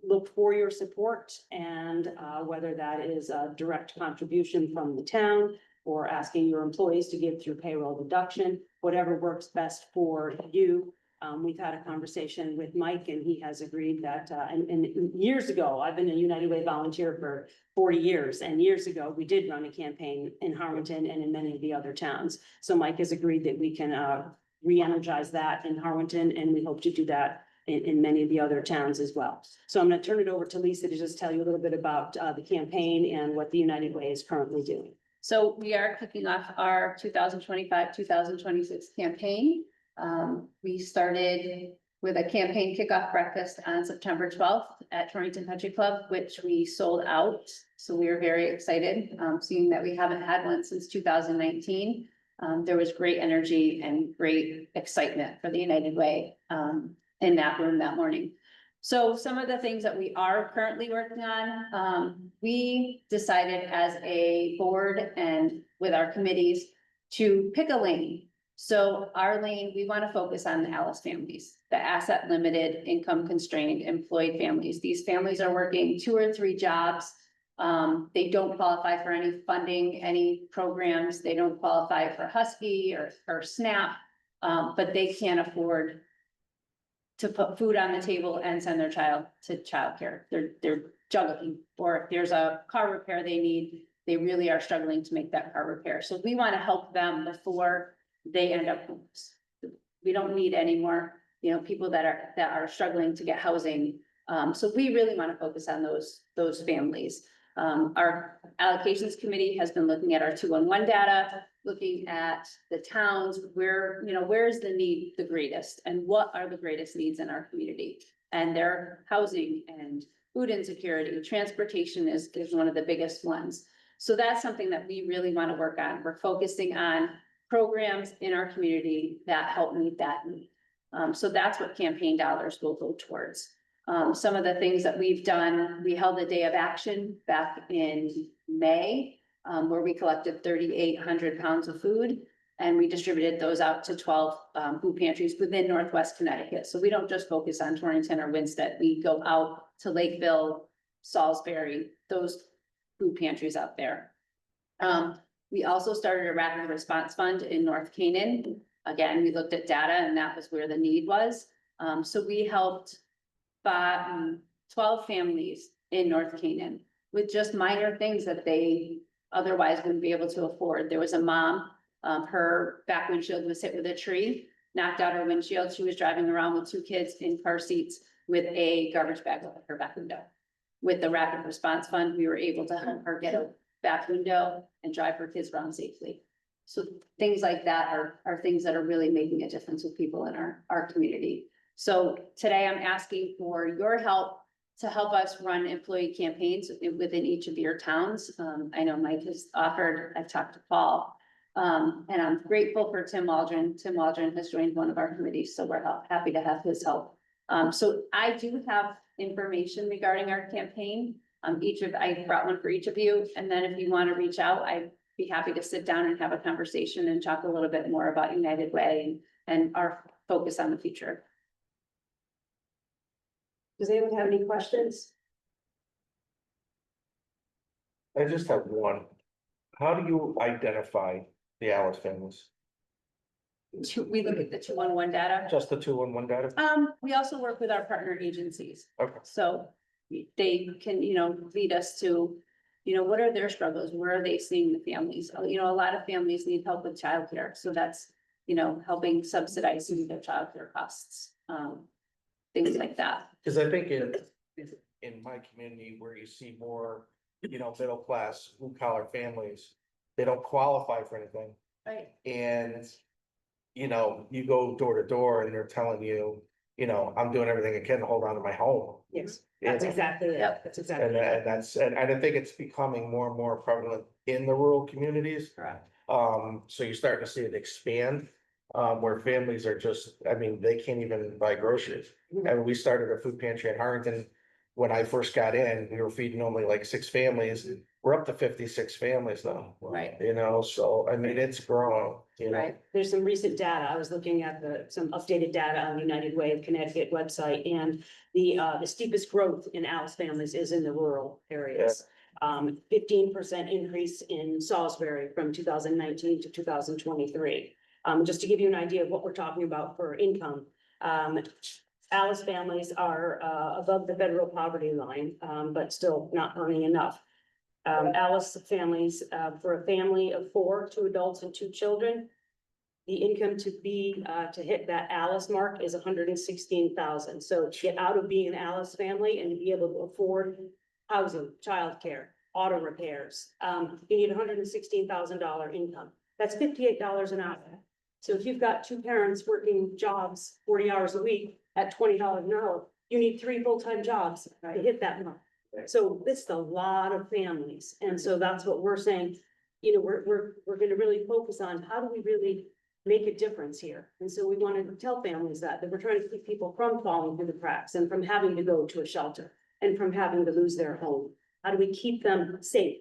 look for your support, and whether that is a direct contribution from the town or asking your employees to give through payroll deduction, whatever works best for you. We've had a conversation with Mike, and he has agreed that, and years ago, I've been a United Way volunteer for 40 years, and years ago, we did run a campaign in Harwinton and in many of the other towns. So Mike has agreed that we can re-energize that in Harwinton, and we hope to do that in many of the other towns as well. So I'm going to turn it over to Lisa to just tell you a little bit about the campaign and what the United Way is currently doing. So we are kicking off our 2025-2026 campaign. We started with a campaign kickoff breakfast on September 12th at Torrington Country Club, which we sold out. So we are very excited, seeing that we haven't had one since 2019. There was great energy and great excitement for the United Way in that room that morning. So some of the things that we are currently working on, we decided as a board and with our committees to pick a lane. So our lane, we want to focus on the Alice families, the asset limited, income constrained, employed families. These families are working 2 or 3 jobs. They don't qualify for any funding, any programs. They don't qualify for Husky or SNAP, but they can't afford to put food on the table and send their child to childcare. They're juggling, or if there's a car repair they need, they really are struggling to make that car repair. So we want to help them before they end up homeless. We don't need any more, people that are struggling to get housing. So we really want to focus on those families. Our allocations committee has been looking at our 211 data, looking at the towns where, where's the need the greatest and what are the greatest needs in our community? And their housing and food insecurity, transportation is one of the biggest ones. So that's something that we really want to work on. We're focusing on programs in our community that help meet that need. So that's what campaign dollars will go towards. Some of the things that we've done, we held a day of action back in May, where we collected 3,800 pounds of food. And we distributed those out to 12 food pantries within Northwest Connecticut. So we don't just focus on Torrington or Winsted. We go out to Lakeville, Salisbury, those food pantries out there. We also started a rapid response fund in North Canaan. Again, we looked at data and that was where the need was. So we helped 12 families in North Canaan with just minor things that they otherwise wouldn't be able to afford. There was a mom, her back windshield was hit with a tree, knocked out her windshield. She was driving around with 2 kids in car seats with a garbage bag over her back window. With the rapid response fund, we were able to help her get a back window and drive her kids around safely. So things like that are things that are really making a difference with people in our community. So today I'm asking for your help to help us run employee campaigns within each of your towns. I know Mike has offered, I've talked to Paul, and I'm grateful for Tim Waldron. Tim Waldron has joined one of our committees, so we're happy to have his help. So I do have information regarding our campaign. I brought one for each of you, and then if you want to reach out, I'd be happy to sit down and have a conversation and talk a little bit more about United Way and our focus on the future. Does anyone have any questions? I just have one. How do you identify the Alice families? We look at the 211 data. Just the 211 data? We also work with our partner agencies. Okay. So they can, lead us to, what are their struggles? Where are they seeing the families? A lot of families need help with childcare. So that's, helping subsidize some of their childcare costs, things like that. Because I think in my community where you see more, middle class, blue collar families, they don't qualify for anything. Right. And, you go door to door and they're telling you, I'm doing everything I can to hold on to my home. Yes. That's exactly it. That's exactly And I think it's becoming more and more prevalent in the rural communities. Correct. So you're starting to see it expand, where families are just, they can't even buy groceries. And we started a food pantry in Harrington. When I first got in, we were feeding only like 6 families. We're up to 56 families now. Right. So it's growing, Right. There's some recent data. I was looking at some updated data on the United Way of Connecticut website, and the steepest growth in Alice families is in the rural areas. 15% increase in Salisbury from 2019 to 2023. Just to give you an idea of what we're talking about for income, Alice families are above the federal poverty line, but still not earning enough. Alice families, for a family of 4, 2 adults and 2 children, the income to hit that Alice mark is 116,000. So to get out of being an Alice family and be able to afford housing, childcare, auto repairs, you need $116,000 income. That's $58 an hour. So if you've got 2 parents working jobs 40 hours a week at $20 an hour, you need 3 full-time jobs to hit that mark. So it's a lot of families. And so that's what we're saying, we're going to really focus on how do we really make a difference here. And so we want to tell families that we're trying to keep people from falling through the cracks and from having to go to a shelter and from having to lose their home. How do we keep them safe,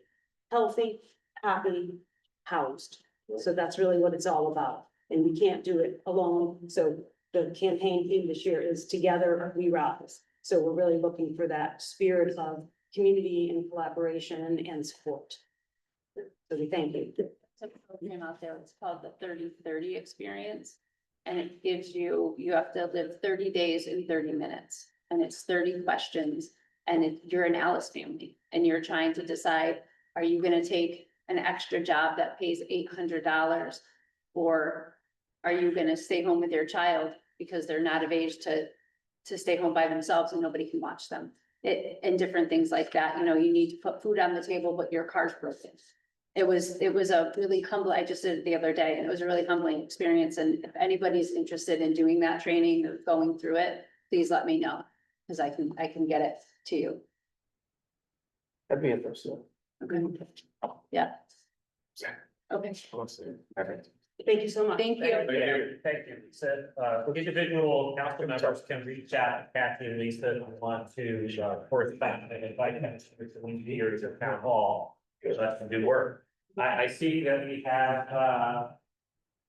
healthy, happy, housed? So that's really what it's all about. And we can't do it alone. So the campaign theme this year is Together We Rise. So we're really looking for that spirit of community and collaboration and support. So we thank you. There's a program out there, it's called the 30-30 experience. And it gives you have to live 30 days in 30 minutes. And it's 30 questions. And you're an Alice family and you're trying to decide Are you gonna take an extra job that pays $800? Or are you gonna stay home with your child because they're not of age to stay home by themselves and nobody can watch them? And different things like that, you know, you need to put food on the table, but your car's broken. It was a really humbling, I just did it the other day, and it was a really humbling experience, and if anybody's interested in doing that training or going through it, please let me know, because I can get it to you. That'd be interesting. Okay. Yeah. Okay, Perfect. thank you so much. Thank you. Thank you. So, individual council members can reach out to Kathy and Lisa if they want to, correspond and invite them to the years of town hall. Because that's some good work. I see that we have,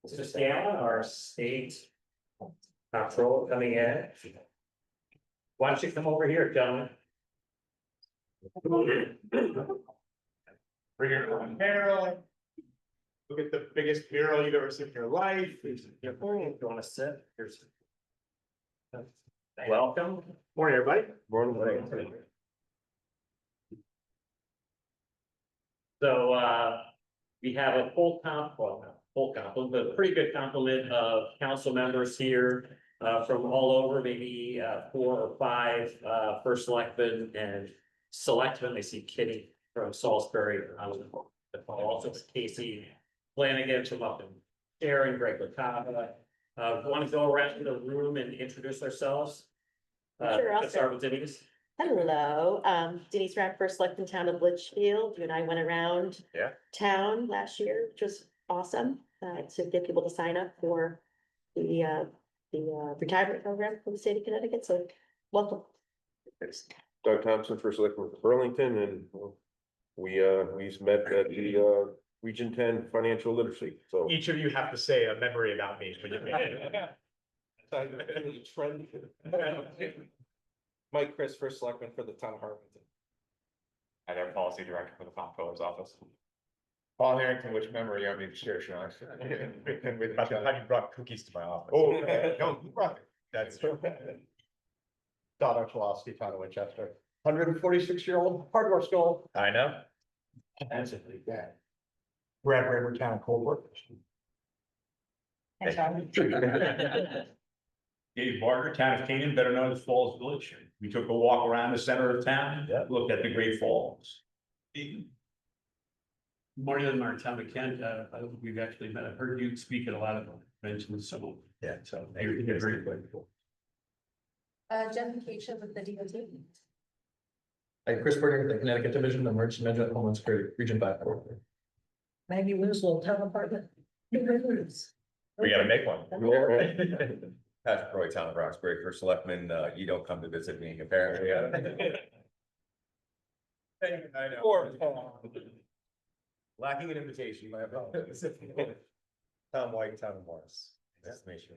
Mr. Scanlon, our state comptroller coming in. Why don't you come over here, gentlemen? Bring your own barrel. Look at the biggest barrel you've ever seen in your life. If you want to sit, here's. Welcome. Morning, everybody. Morning. So, we have a full complement, but a pretty good complement of council members here, from all over, maybe, 4 or 5, first selectmen and selectmen. I see Kitty from Salisbury, also Casey Flanagan from up in Sharon, Greg LaCava. Want to go around the room and introduce ourselves? Sure, I'll Let's start with Denise. Hello, Denise Rapp, first selectman town of Litchfield. You and I went around town last year, which was awesome, to get people to sign up for the retirement program for the state of Connecticut. So welcome. Doug Thompson, first selectman for Burlington, and we met at the Region 10 Financial Literacy, so. Each of you have to say a memory about me. Mike Chris, first selectman for the town of Harlingen. And our policy director for the comptroller's office. Paul Harrington, which memory I mean to share, Sean? And with how you brought cookies to my office. Oh, no, you brought it. That's. Don Archulowski, town of Winchester, 146-year-old hardware store. I know. Yeah. Brad Bramer, town of Colbrook. Dave Barker, town of Canaan, better known as Falls Village. We took a walk around the center of town, looked at the Great Falls. Morning, Martin, town of Kent, I don't think we've actually met, I've heard you speak at a lot of conventions, so. Yeah. So you're very good. Jen Keisha with the DOT. Hey, Chris Berger, the Connecticut Division of Emergency Management, Homeland Security, Region 5. Maggie Winslow, town apartment. We gotta make one. Patrick Roy, town of Roxbury, first selectman, you don't come to visit me, apparently. I know. Lacking an invitation, my apologies. Tom White, town of Morris.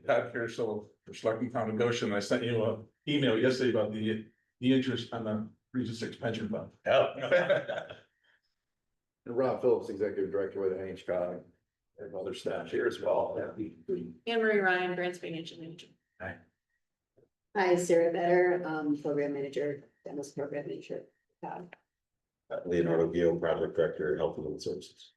Pat Pearsall, for selecting town of Goshen. I sent you an email yesterday about the interest on the Region 6 pension fund. Oh. And Rob Phillips, executive director with NHCOG, and other staff here as well. Anne Marie Ryan, Grants Financial Manager. Hi, Sarah Better, program manager, Dennis program manager. Leonardo Gil, project director, Health and Human Services.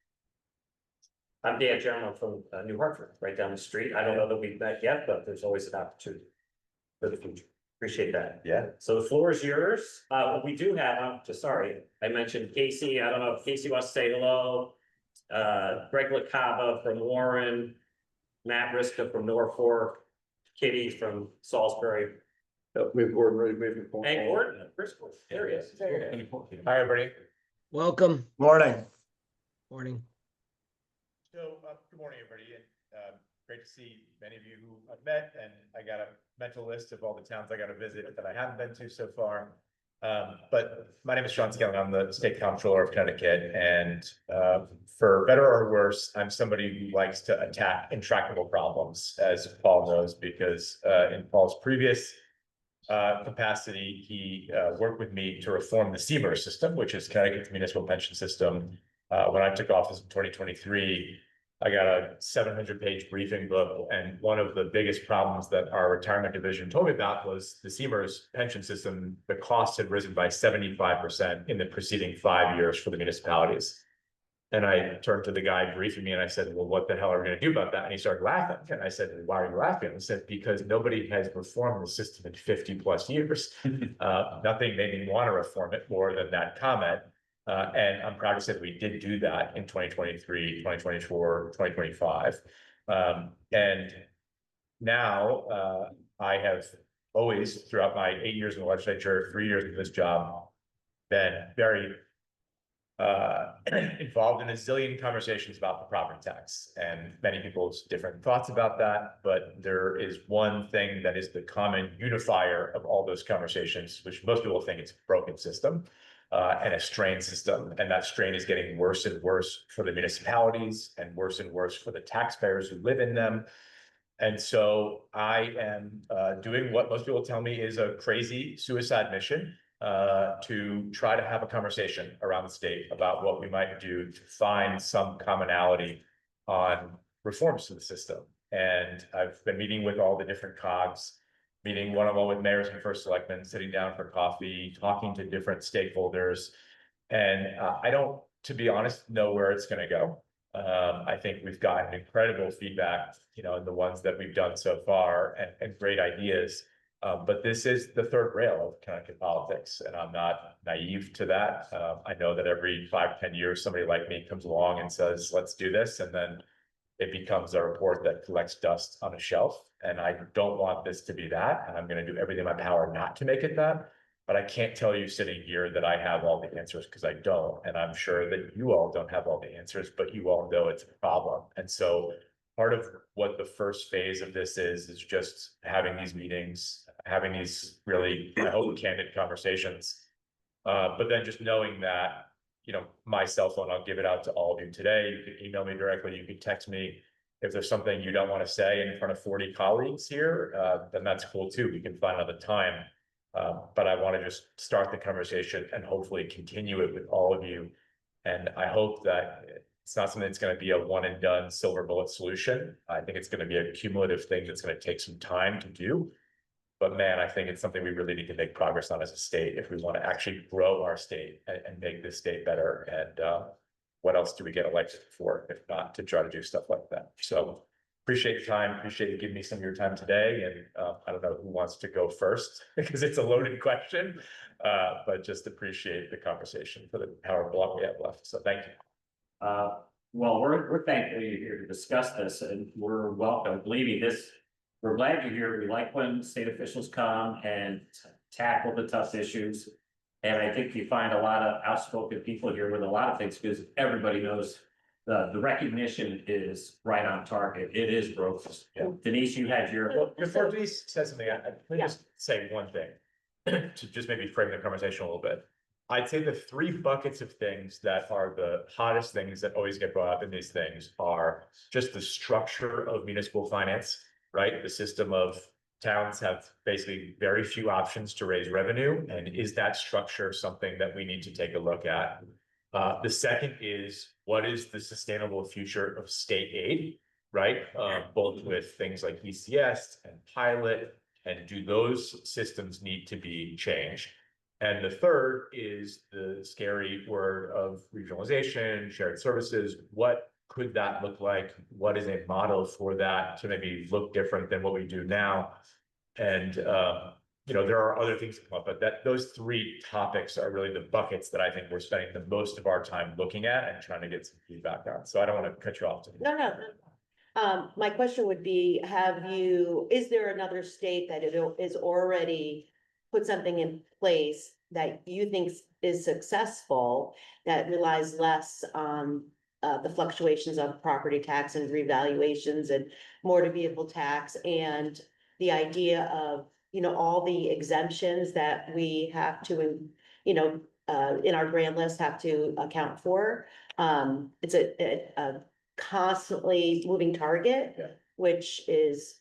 I'm Dan German from New Hartford, right down the street. I don't know that we've met yet, but there's always an opportunity for the future. Appreciate that. Yeah. So the floor is yours. We do have, I'm just sorry, I mentioned Casey. I don't know if Casey wants to say hello. Greg LaCava from Warren, Matt Riska from Norfolk, Kitty from Salisbury. We have Gordon ready, maybe. And Gordon, Chris, there he is. Hi, everybody. Welcome. Morning. Morning. So, good morning, everybody, and great to see many of you who I've met, and I got a mental list of all the towns I got to visit that I haven't been to so far. But my name is Sean Scanlon. I'm the state comptroller of Connecticut, and for better or worse, I'm somebody who likes to attack intractable problems, as Paul knows, because in Paul's previous capacity, he worked with me to reform the CBER system, which is Connecticut's municipal pension system. When I took office in 2023, I got a 700-page briefing book, and one of the biggest problems that our retirement division told me about was the Seamers pension system. The costs had risen by 75% in the preceding 5 years for the municipalities. And I turned to the guy briefing me and I said, well, what the hell are we gonna do about that? And he started laughing. And I said, why are you laughing? I said, because nobody has reformed the system in 50+ years. Nothing made me want to reform it more than that comment. And I'm proud to say that we did do that in 2023, 2024, 2025. And now I have always, throughout my 8 years in the legislature, 3 years in this job, been very involved in a zillion conversations about the property tax, and many people's different thoughts about that. But there is one thing that is the common unifier of all those conversations, which most people think it's a broken system and a strained system. And that strain is getting worse and worse for the municipalities and worse for the taxpayers who live in them. And so I am doing what most people tell me is a crazy suicide mission to try to have a conversation around the state about what we might do to find some commonality on reforms to the system. And I've been meeting with all the different COGs, meeting one-on-one with mayors and first selectmen, sitting down for coffee, talking to different stakeholders. And I don't, to be honest, know where it's going to go. I think we've gotten incredible feedback, in the ones that we've done so far, and great ideas. But this is the third rail of Connecticut politics, and I'm not naive to that. I know that every 5-10 years, somebody like me comes along and says, let's do this. And then it becomes a report that collects dust on a shelf. And I don't want this to be that. And I'm going to do everything in my power not to make it that. But I can't tell you sitting here that I have all the answers, because I don't. And I'm sure that you all don't have all the answers, but you all know it's a problem. And so part of what the first phase of this is just having these meetings, having these really, I hope, candid conversations. But then just knowing that, my cell phone, I'll give it out to all of you today. You can email me directly. You can text me. If there's something you don't want to say in front of 40 colleagues here, then that's cool too. We can find another time. But I want to just start the conversation and hopefully continue it with all of you. And I hope that it's not something that's going to be a one and done silver bullet solution. I think it's going to be a cumulative thing that's going to take some time to do. But man, I think it's something we really need to make progress on as a state if we want to actually grow our state and make this state better. And what else do we get elected for, if not to try to do stuff like that? So appreciate your time. Appreciate you giving me some of your time today. And I don't know who wants to go first because it's a loaded question, but just appreciate the conversation for the however long we have left. So thank you. Well, we're thankful you're here to discuss this, and we're welcome. Believe me, we're glad you're here. We like when state officials come and tackle the tough issues. And I think you find a lot of outspoken people here with a lot of things, because everybody knows the recognition is right on target. It is broken. Yeah. Denise, you had your. Well, before Denise says something, let me just say one thing to just maybe frame the conversation a little bit. I'd say the three buckets of things that are the hottest things that always get brought up in these things are just the structure of municipal finance, right? The system of towns have basically very few options to raise revenue. And is that structure something that we need to take a look at? The second is, what is the sustainable future of state aid, right? Both with things like ECS and pilot, and do those systems need to be changed? And the third is the scary word of regionalization, shared services. What could that look like? What is a model for that to maybe look different than what we do now? And there are other things that come up, but those three topics are really the buckets that I think we're spending the most of our time looking at and trying to get some feedback on. So I don't want to cut you off. No. My question would be, is there another state that is already put something in place that you think is successful, that relies less on the fluctuations of property tax and revaluations and motor vehicle tax, and the idea of, all the exemptions that we have to, in our grant list have to account for? It's a constantly moving target. Yeah. Which is,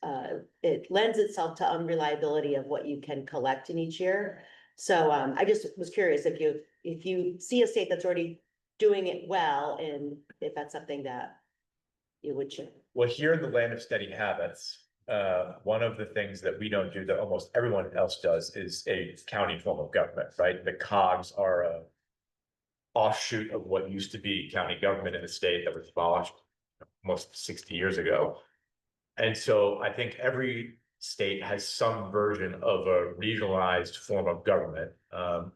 it lends itself to unreliability of what you can collect in each year. So I just was curious if you see a state that's already doing it well, and if that's something that, you would share? Well, here in the land of steady habits, one of the things that we don't do that almost everyone else does is a county form of government, right? The COGs are a offshoot of what used to be county government in the state that was abolished almost 60 years ago. And so I think every state has some version of a regionalized form of government.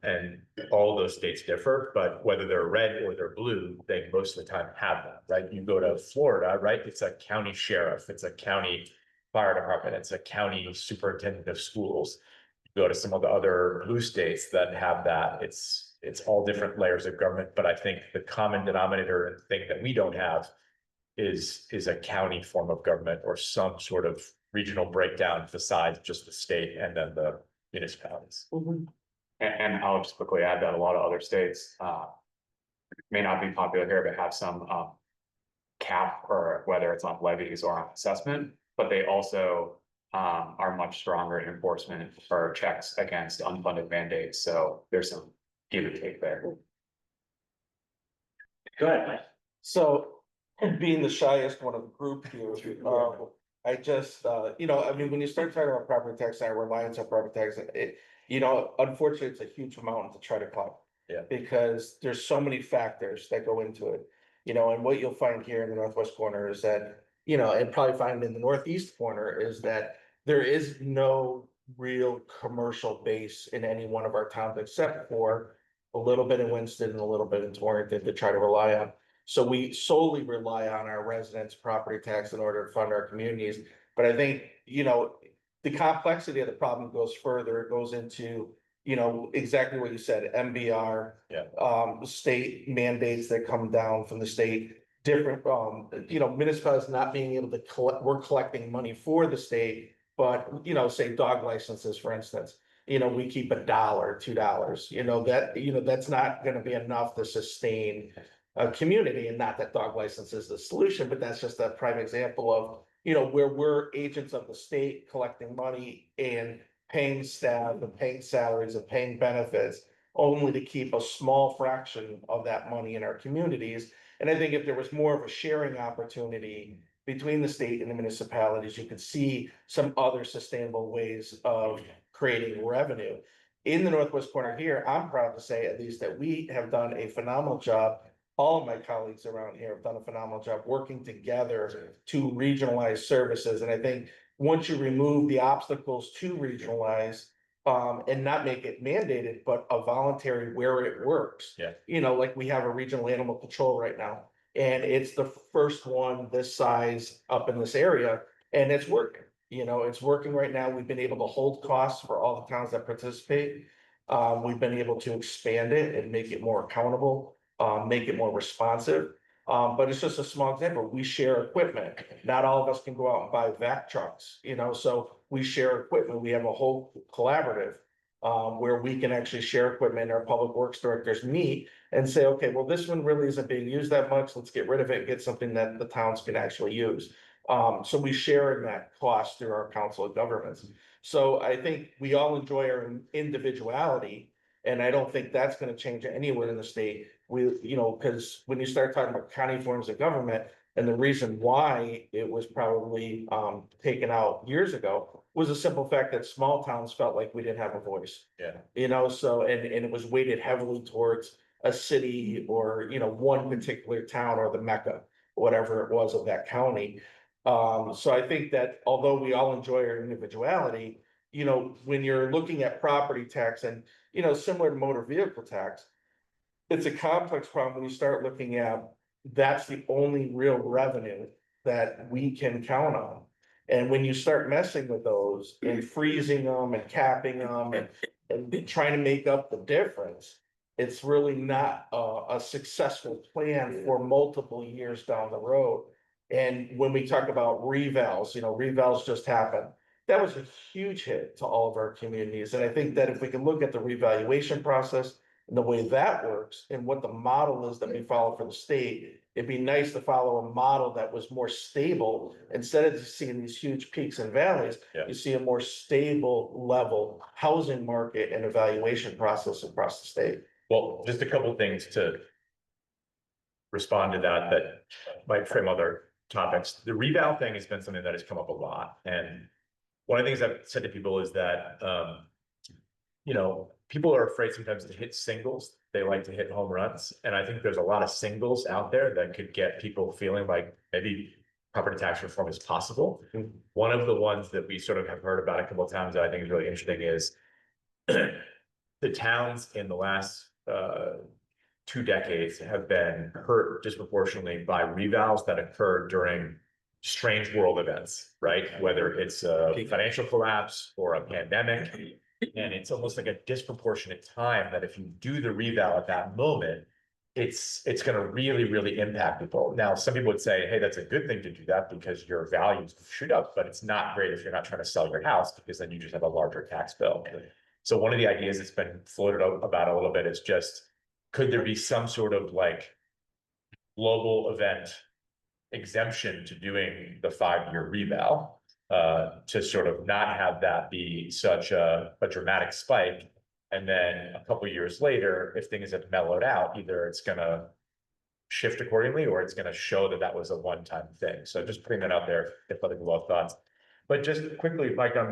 And all those states differ, but whether they're red or they're blue, they most of the time have that, right? You go to Florida, right? It's a county sheriff, it's a county fire department, it's a county superintendent of schools. You go to some of the other blue states that have that, it's all different layers of government, but I think the common denominator and thing that we don't have is a county form of government or some sort of regional breakdown besides just the state and then the municipalities. And I'll just quickly add that a lot of other states, may not be popular here, but have some, cap, or whether it's on levies or on assessment, but they also, are much stronger in enforcement for checks against unfunded mandates. So there's some give and take there. Go ahead, Mike. So, being the shyest one of the group here, I just, you know, I mean, when you start talking about property tax and reliance on property tax, unfortunately, it's a huge mountain to try to climb. Yeah. Because there's so many factors that go into it, and what you'll find here in the northwest corner is that, and probably find in the northeast corner is that there is no real commercial base in any one of our towns except for a little bit in Winston and a little bit in Torrington to try to rely on. So we solely rely on our residents' property tax in order to fund our communities. But I think, the complexity of the problem goes further. It goes into, exactly what you said, MBR, state mandates that come down from the state, different, municipalities not being able to collect, we're collecting money for the state, but, say dog licenses, for instance, we keep $1, $2, that's not gonna be enough to sustain a community, and not that dog license is the solution, but that's just a prime example of, where we're agents of the state collecting money and paying staff and paying salaries and paying benefits only to keep a small fraction of that money in our communities. And I think if there was more of a sharing opportunity between the state and the municipalities, you could see some other sustainable ways of creating revenue. In the northwest corner here, I'm proud to say at least that we have done a phenomenal job. All of my colleagues around here have done a phenomenal job working together to regionalize services. And I think once you remove the obstacles to regionalize, and not make it mandated, but a voluntary where it works. Yeah. Like we have a regional animal control right now, and it's the first one this size up in this area, and it's working. It's working right now. We've been able to hold costs for all the towns that participate. We've been able to expand it and make it more accountable, make it more responsive. But it's just a small example. We share equipment. Not all of us can go out and buy vac trucks, so we share equipment. We have a whole collaborative where we can actually share equipment. Our public works directors meet and say, okay, well, this one really isn't being used that much. Let's get rid of it and get something that the towns can actually use. So we share in that cost through our council of governments. So I think we all enjoy our individuality. And I don't think that's going to change anywhere in the state. Because when you start talking about county forms of government, and the reason why it was probably taken out years ago was a simple fact that small towns felt like we didn't have a voice. Yeah. So and it was weighted heavily towards a city or one particular town or the mecca, whatever it was of that county. So I think that although we all enjoy our individuality, when you're looking at property tax and similar to motor vehicle tax, it's a complex problem when you start looking at that's the only real revenue that we can count on. And when you start messing with those and freezing them and capping them and trying to make up the difference, it's really not a successful plan for multiple years down the road. And when we talk about revals, revals just happened. That was a huge hit to all of our communities. And I think that if we can look at the revaluation process and the way that works and what the model is that we follow for the state, it'd be nice to follow a model that was more stable. Instead of just seeing these huge peaks and valleys, you see a more stable level housing market and evaluation process across the state. Well, just a couple of things to respond to that might frame other topics. The reval thing has been something that has come up a lot. And one of the things I've said to people is that, you know, people are afraid sometimes to hit singles. They like to hit home runs. And I think there's a lot of singles out there that could get people feeling like maybe property tax reform is possible. One of the ones that we sort of have heard about a couple of times that I think is really interesting is the towns in the last 2 decades have been hurt disproportionately by revals that occurred during strange world events, right? Whether it's a financial collapse or a pandemic. And it's almost like a disproportionate time that if you do the reval at that moment, it's going to really, really impact people. Now, some people would say, hey, that's a good thing to do that because your values shoot up, but it's not great if you're not trying to sell your house because then you just have a larger tax bill. So one of the ideas that's been floated about a little bit is just, could there be some sort of like global event exemption to doing the 5-year reval? To sort of not have that be such a dramatic spike. And then a couple of years later, if things have mellowed out, either it's gonna shift accordingly or it's gonna show that that was a one-time thing. So just putting that out there, if other people have thoughts. But just quickly, Mike, on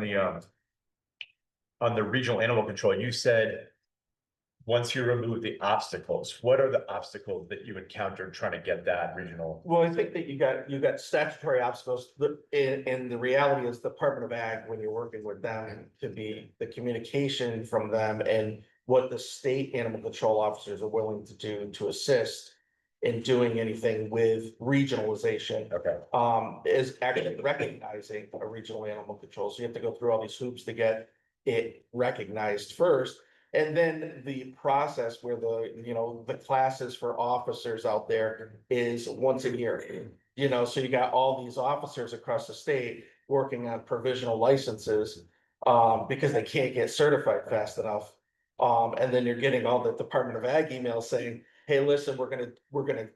the regional animal control, you said once you remove the obstacles, what are the obstacles that you encountered trying to get that regional? Well, I think that you got statutory obstacles, and the reality is the Department of Ag, when you're working with them, to be the communication from them and what the state animal control officers are willing to do to assist in doing anything with regionalization. Okay. Is actually recognizing a regional animal control. So you have to go through all these hoops to get it recognized first. And then the process where the classes for officers out there is once a year. So you got all these officers across the state working on provisional licenses because they can't get certified fast enough. And then you're getting all the Department of Ag emails saying, hey, listen, we're gonna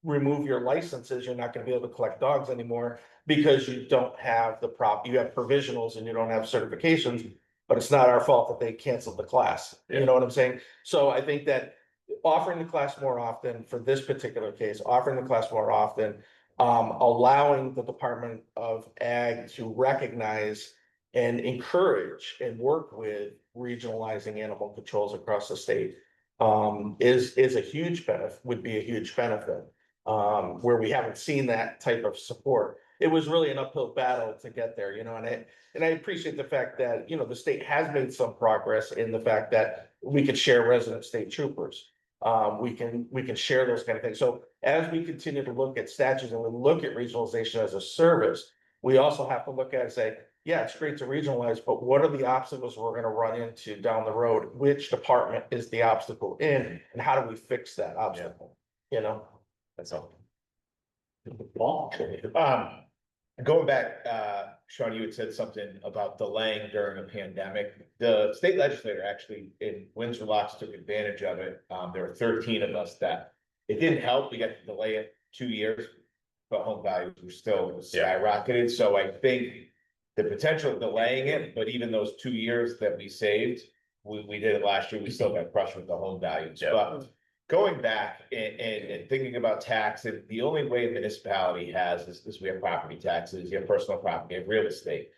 remove your licenses. You're not gonna be able to collect dogs anymore because you don't have you have provisionals and you don't have certifications. But it's not our fault that they canceled the class. You know what I'm saying? So I think that offering the class more often for this particular case, offering the class more often, allowing the Department of Ag to recognize and encourage and work with regionalizing animal controls across the state is a huge benefit, would be a huge benefit, where we haven't seen that type of support. It was really an uphill battle to get there, and I appreciate the fact that, the state has made some progress in the fact that we could share resident state troopers. We can share those kind of things. So as we continue to look at statutes and we look at regionalization as a service, we also have to look at it and say, yeah, it's great to regionalize, but what are the obstacles we're going to run into down the road? Which department is the obstacle in, and how do we fix that obstacle? That's all. Paul? Going back, Sean, you had said something about delaying during a pandemic. The state legislature actually in Windsor Locks took advantage of it. There were 13 of us that it didn't help. We got to delay it 2 years, but home values were still skyrocketed. So I think the potential of delaying it, but even those 2 years that we saved, we did it last year. We still got crushed with the home values. But going back and thinking about tax, and the only way a municipality has is we have property taxes, you have personal property, you have real estate.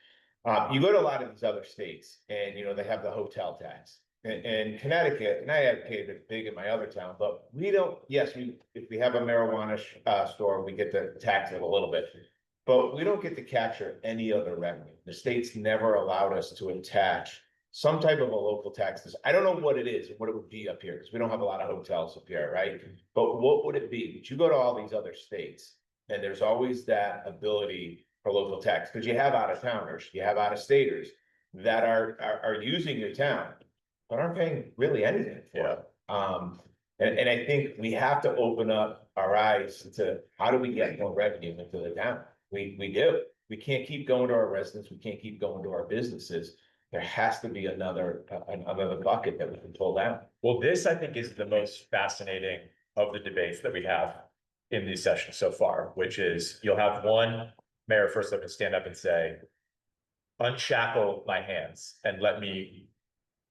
You go to a lot of these other states and, they have the hotel tax. And Connecticut, and I advocated it big in my other town, but we don't, if we have a marijuana store, we get to tax it a little bit. But we don't get to capture any other revenue. The state's never allowed us to attach some type of a local taxes. I don't know what it is and what it would be up here, because we don't have a lot of hotels up here, right? But what would it be? But you go to all these other states, and there's always that ability for local tax, because you have out-of-towners, you have out-of-staters that are using your town, but aren't paying really anything for it. And I think we have to open up our eyes to how do we get more revenue into the town? We do. We can't keep going to our residents. We can't keep going to our businesses. There has to be another bucket that we can pull down. Well, this, I think, is the most fascinating of the debates that we have in these sessions so far, which is you'll have one mayor first up to stand up and say, unshackle my hands and let me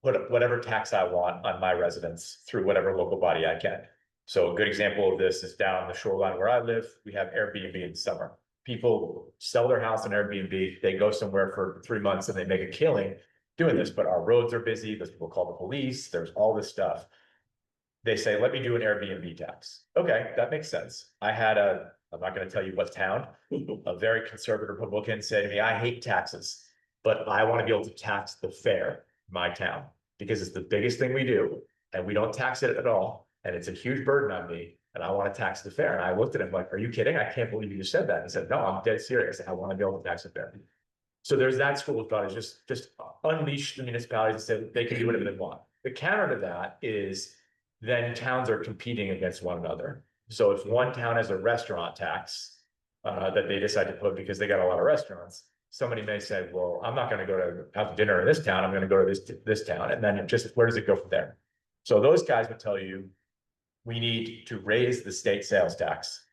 put whatever tax I want on my residents through whatever local body I can. So a good example of this is down the shoreline where I live, we have Airbnb in summer. People sell their house on Airbnb, they go somewhere for 3 months and they make a killing doing this, but our roads are busy, those people call the police, there's all this stuff. They say, let me do an Airbnb tax. Okay, that makes sense. I'm not gonna tell you what town, a very conservative Republican said to me, I hate taxes, but I want to be able to tax the fair, my town, because it's the biggest thing we do, and we don't tax it at all, and it's a huge burden on me, and I want to tax the fair. And I looked at him like, are you kidding? I can't believe you just said that. And he said, no, I'm dead serious. I want to be able to tax the fair. So there's that school of thought, is just unleash the municipalities and say they can do whatever they want. The counter to that is then towns are competing against one another. So if one town has a restaurant tax that they decide to put because they got a lot of restaurants, somebody may say, well, I'm not gonna go to have dinner in this town, I'm gonna go to this town, and then where does it go from there? So those guys would tell you, we need to raise the state sales tax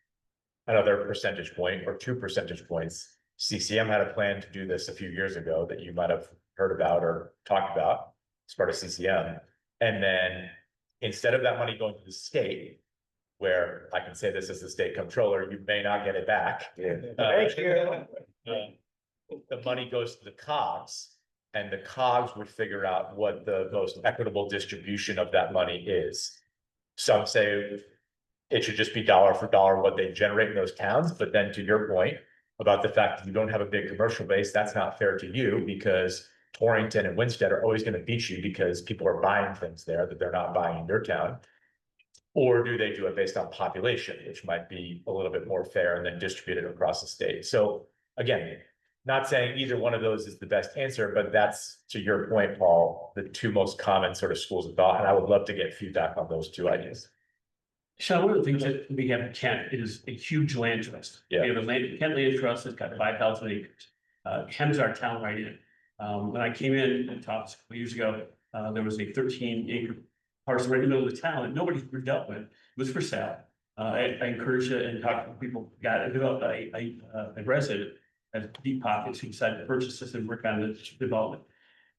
another percentage point or 2 percentage points. CCM had a plan to do this a few years ago that you might have heard about or talked about as part of CCM. And then instead of that money going to the state, where I can say this as the state comptroller, you may not get it back. The money goes to the COGS, and the COGS would figure out what the most equitable distribution of that money is. Some say it should just be dollar for dollar what they generate in those towns, but then to your point about the fact that you don't have a big commercial base, that's not fair to you, because Torrington and Winstead are always going to beat you because people are buying things there that they're not buying in their town. Or do they do it based on population, which might be a little bit more fair and then distributed across the state? So again, not saying either one of those is the best answer, but that's, to your point, Paul, the two most common sort of schools of thought. And I would love to get feedback on those two ideas. Sean, one of the things that we have in Kent is a huge land trust. Yeah. We have Kent Land Trust that's got 5,000 acres. Hems our town right in. When I came in and talked a couple years ago, there was a 13-acre parcel right in the middle of the town that nobody ever dealt with. It was for sale. I encouraged it and talked to people, developed a resident has deep pockets who decided to purchase this and work on the development.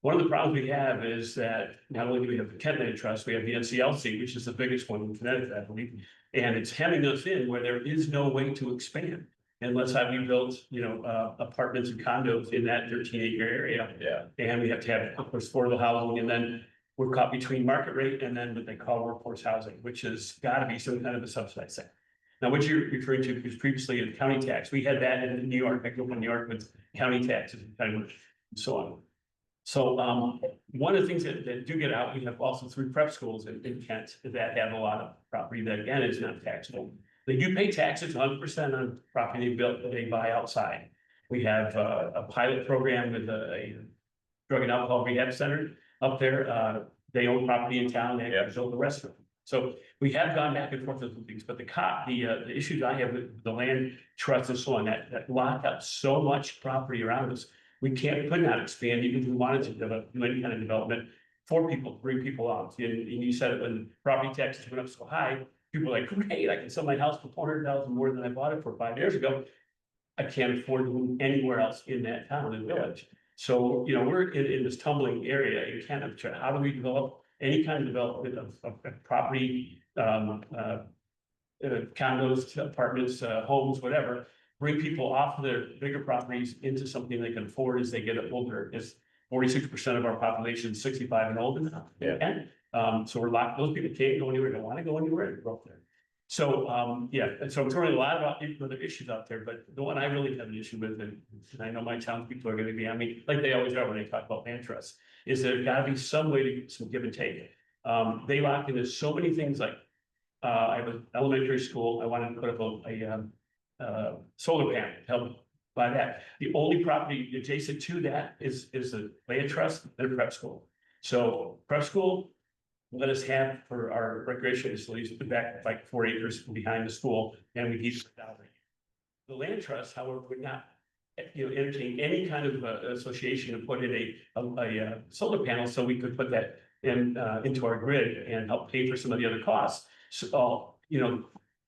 One of the problems we have is that not only do we have the Kent Land Trust, we have the NCLC, which is the biggest one in Connecticut, I believe, and it's hemming us in where there is no way to expand unless we built, apartments and condos in that 13-acre area. Yeah. And we have to have, of course, affordable housing, and then we're caught between market rate and then what they call workforce housing, which has got to be some kind of a subsidized sector. Now, what you're referring to is previously a county tax. We had that in New York. I grew up in New York with county taxes and so on. So one of the things that do get out, we have also 3 prep schools in Kent that have a lot of property that again is not taxable. They do pay taxes 100% on property they built that they buy outside. We have a pilot program with a drug and alcohol rehab center up there. They own property in town. They build the restaurant. So we have gone back and forth with things, but the issues I have with the land trust and so on, that lock up so much property around us. We could not expand even if we wanted to do any kind of development for people, bring people out. And you said it, when property taxes went up so high, people were like, great, I can sell my house for $400,000 more than I bought it for 5 years ago. I can't afford to move anywhere else in that town and village. So, we're in this tumbling area in Kent. How do we develop any kind of development of property, condos, apartments, homes, whatever, bring people off of their bigger properties into something they can afford as they get older. Is 46% of our population is 65 and older now. Yeah. And so we're locked. Those people can't go anywhere, don't want to go anywhere, and grow up there. So and so I'm talking a lot about other issues out there, but the one I really have an issue with, and I know my townspeople are going to be, like they always are when they talk about land trusts, is there got to be some way to get some give and take. They lock into so many things. Like I have an elementary school. I wanted to put up a solar panel to help buy that. The only property adjacent to that is a land trust and a prep school. So prep school let us have for our recreation facilities back like 4 acres behind the school, and we keep it down. The land trust, however, would not entertain any kind of association to put in a solar panel, so we could put that in into our grid and help pay for some of the other costs. So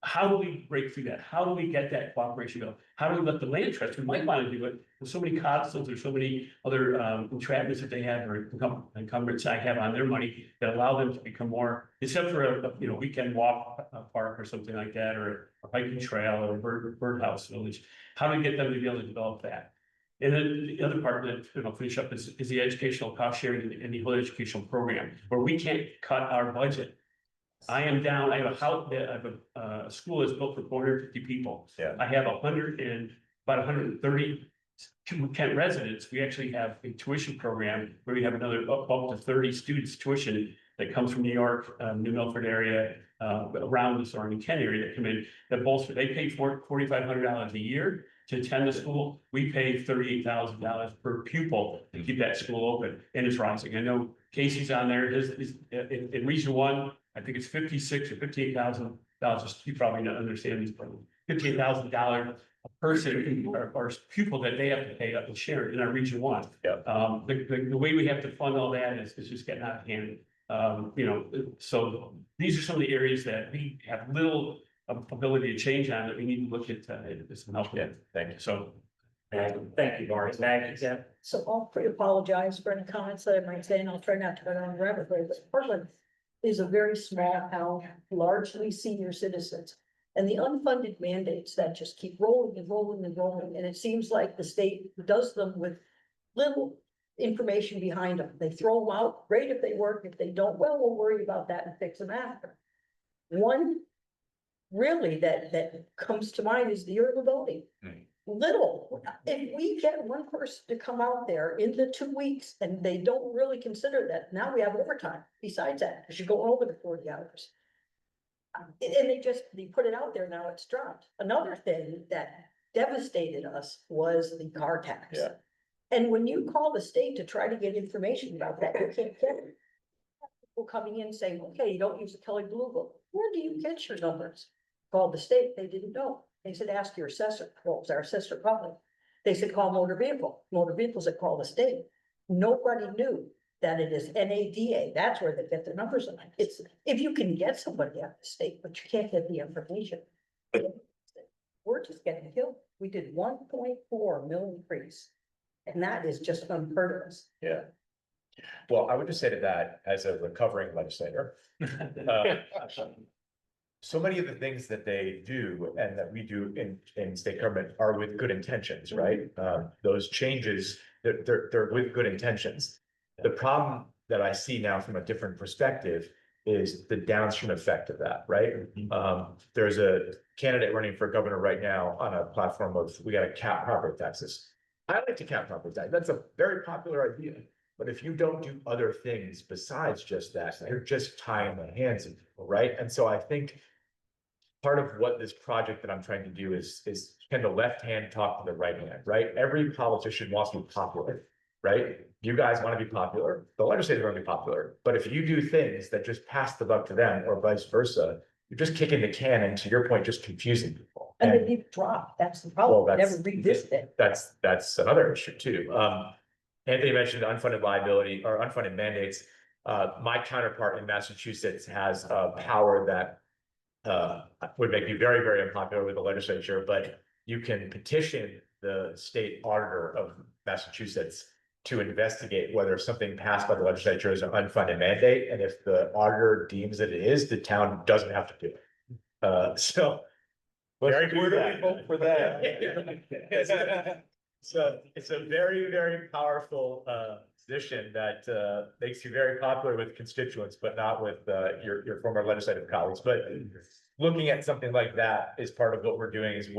how do we break through that? How do we get that cooperation go? How do we let the land trust, who might want to do it, there's so many codicils, there's so many other entrapments that they have or encumbrance I have on their money that allow them to become more, except for a weekend walk park or something like that, or a hiking trail or a birdhouse village. How do we get them to be able to develop that? And then the other part that finish up is the educational cost sharing and the whole educational program, where we can't cut our budget. I am down, I have a house, I have a school that's built for 450 people. Yeah. I have about 130 Kent residents. We actually have a tuition program where we have another up to 30 students tuition that comes from New York, New Milford area, around the surrounding Kent area that come in, that bolster, they pay $4,500 a year to attend the school. We pay $38,000 per pupil to keep that school open, and it's rising. I know Casey's on there, in Region 1, I think it's $56,000 or $58,000. You probably don't understand these problems. $58,000 a person or pupil that they have to pay up and share in our Region 1. Yeah. The way we have to fund all that is just getting out of hand. So these are some of the areas that we have little ability to change on, that we need to look at some help. Yeah, thank you. So. Thank you, Marty. Thank you. So I'll apologize for any comments that I might say, and I'll try not to go down the rabbit hole, but Portland is a very small town, largely senior citizens. And the unfunded mandates that just keep rolling and rolling and rolling, and it seems like the state does them with little information behind them. They throw them out, great if they work, if they don't, well, we'll worry about that and fix them after. One really that comes to mind is the urban voting. Little, if we get one person to come out there in the 2 weeks and they don't really consider that, now we have overtime besides that, because you're going over the 40 hours. And they put it out there, now it's dropped. Another thing that devastated us was the car tax. Yeah. And when you call the state to try to get information about that, you can't get it. People coming in saying, okay, you don't use the Kelly Blue Book. Where do you get your numbers? Called the state, they didn't know. They said, ask your assessor. Well, it was our assessor probably. They said, call motor vehicle. Motor vehicles that call the state. Nobody knew that it is NADA. That's where they get their numbers on. It's, if you can get somebody out of the state, but you can't get the information. We're just getting killed. We did 1.4 million increase. And that is just unheard of. Yeah. Well, I would just say to that, as a recovering legislator, so many of the things that they do and that we do in state government are with good intentions, right? Those changes, they're with good intentions. The problem that I see now from a different perspective is the downstream effect of that, right? There's a candidate running for governor right now on a platform of, we got to cap property taxes. I like to cap property tax. That's a very popular idea. But if you don't do other things besides just that, you're just tying the hands of people, right? And so I think part of what this project that I'm trying to do is can the left hand talk to the right hand, right? Every politician wants to be popular, right? You guys want to be popular, the legislators want to be popular. But if you do things that just pass the buck to them or vice versa, you're just kicking the can and, to your point, just confusing people. And they need to drop. That's the problem. Well, Never revisit it. That's another issue too. Anthony mentioned unfunded liability or unfunded mandates. My counterpart in Massachusetts has a power that would make me very, very unpopular with the legislature, but you can petition the state auditor of Massachusetts to investigate whether something passed by the legislature is an unfunded mandate, and if the auditor deems that it is, the town doesn't have to do it. So. Very good. Hope for that. So it's a very, very powerful position that makes you very popular with constituents, but not with your former legislative colleagues. But looking at something like that is part of what we're doing. Is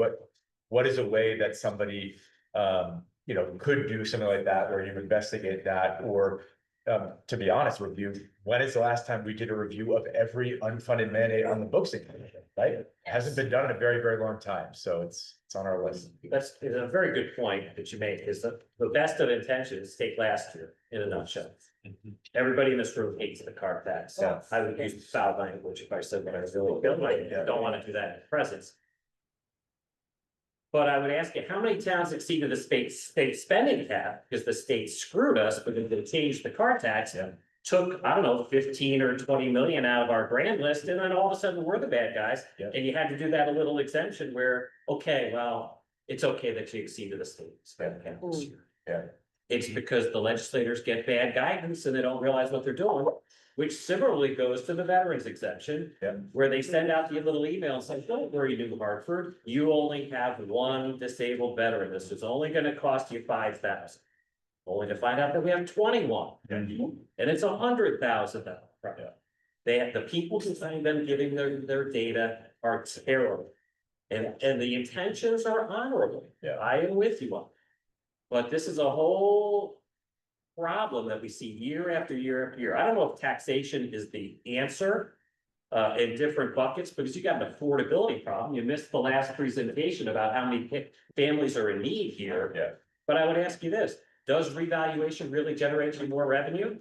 what is a way that somebody could do something like that, where you investigate that, or to be honest with you, when is the last time we did a review of every unfunded mandate on the books again, right? It hasn't been done in a very, very long time, so it's on our list. That's a very good point that you make, is that the best of intentions take last year in a nutshell. Everybody in this room hates the car tax. Yeah. I would use foul language if I said what I really feel like. I don't want to do that in presence. But I would ask you, how many towns exceeded the state spending cap because the state screwed us, but they changed the car tax? took, I don't know, 15 or 20 million out of our grand list, and then all of a sudden we're the bad guys. And you had to do that a little exemption where, okay, well, it's okay that you exceeded the state spend cap this year. Yeah. It's because the legislators get bad guidance and they don't realize what they're doing, which similarly goes to the veterans exemption. Where they send out the little email and say, don't worry, New Hartford, you only have one disabled veteran. This is only gonna cost you 5,000. Only to find out that we have 21, and it's $100,000. They have, the people who find them giving their data are terrible. And the intentions are honorable. I am with you on. But this is a whole problem that we see year after year after year. I don't know if taxation is the answer in different buckets, because you got an affordability problem. You missed the last presentation about how many families are in need here. But I would ask you this. Does revaluation really generate you more revenue?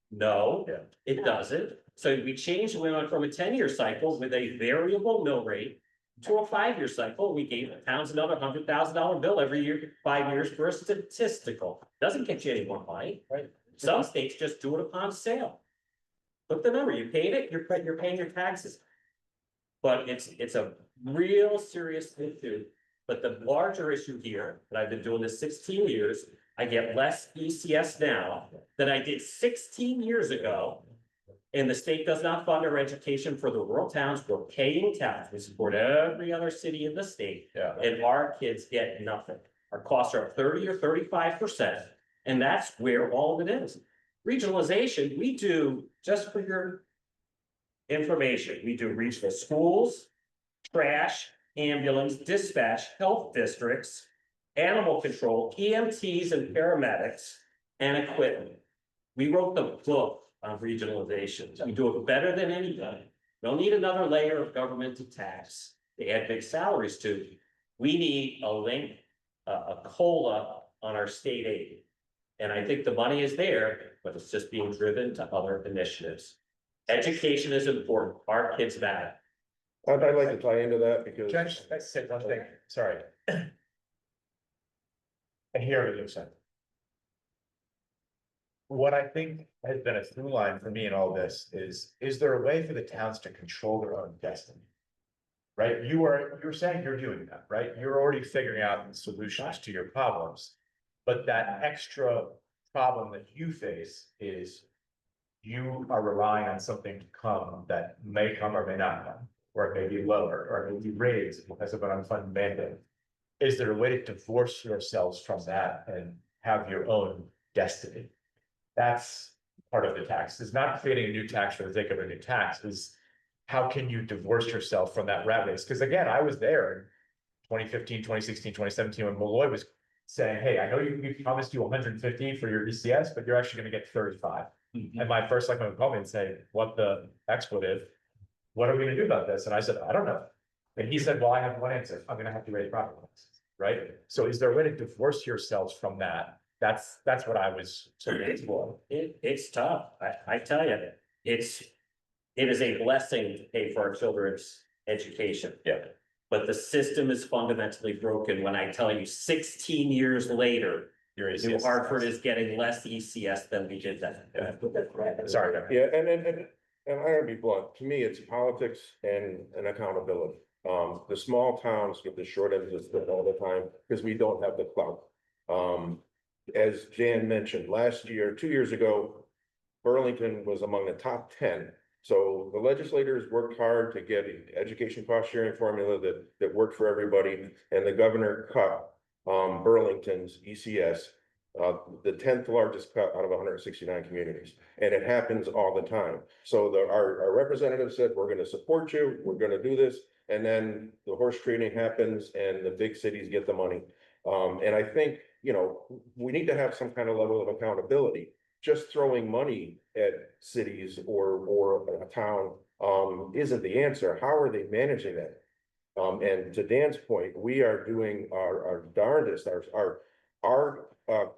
No, it doesn't. So we changed, we went from a 10-year cycle with a variable mill rate to a 5-year cycle. We gave the towns another $100,000 bill every year, 5 years for a statistical. Doesn't get you any more money, right? Some states just do it upon sale. But the number, you paid it, you're paying your taxes. But it's a real serious issue. But the larger issue here, that I've been doing this 16 years, I get less ECS now than I did 16 years ago. And the state does not fund our education for the rural towns. We're paying tax. We support every other city in the state. And our kids get nothing. Our costs are 30 or 35%. And that's where all of it is. Regionalization, we do, just for your information, we do regional schools, trash, ambulance, dispatch, health districts, animal control, EMTs and paramedics, and equipment. We wrote the book on regionalization. We do it better than anybody. Don't need another layer of government to tax. They add big salaries to. We need a link, a COLA on our state aid. And I think the money is there, but it's just being driven to other initiatives. Education is important. Our kids matter. I'd like to tie into that because. Judge, I said one thing, sorry. I hear what you're saying. What I think has been a through line for me in all this is there a way for the towns to control their own destiny? Right, you're saying you're doing that, right? You're already figuring out the solutions to your problems. But that extra problem that you face is you are relying on something to come that may come or may not come, or it may be lower, or it may be raised because of an unfunded mandate. Is there a way to divorce yourselves from that and have your own destiny? That's part of the tax. It's not creating a new tax for the sake of a new tax. Is how can you divorce yourself from that rat race? Because again, I was there in 2015, 2016, 2017 when Malloy was saying, hey, I know you promised you 150 for your ECS, but you're actually going to get 35. And my first selectman would call me and say, what the expletive? What are we going to do about this? And I said, I don't know. And he said, well, I have one answer. I'm going to have to raise property taxes, right? So is there a way to divorce yourselves from that? That's what I was sort of exploring. It's tough. I tell you, it is a blessing to pay for our children's education. But the system is fundamentally broken when I tell you 16 years later, New Hartford is getting less ECS than we did then. Sorry. Yeah, and I gotta be blunt, to me, it's politics and accountability. The small towns get the short end of the stick all the time because we don't have the clout. As Jan mentioned, last year, 2 years ago, Burlington was among the top 10. So the legislators worked hard to get an education cost sharing formula that worked for everybody, and the governor cut Burlington's ECS, the 10th largest cut out of 169 communities. And it happens all the time. So our representative said, we're going to support you, we're going to do this. And then the horse trading happens and the big cities get the money. And I think, we need to have some kind of level of accountability. Just throwing money at cities or a town isn't the answer. How are they managing that? And to Dan's point, we are doing our darndest. Our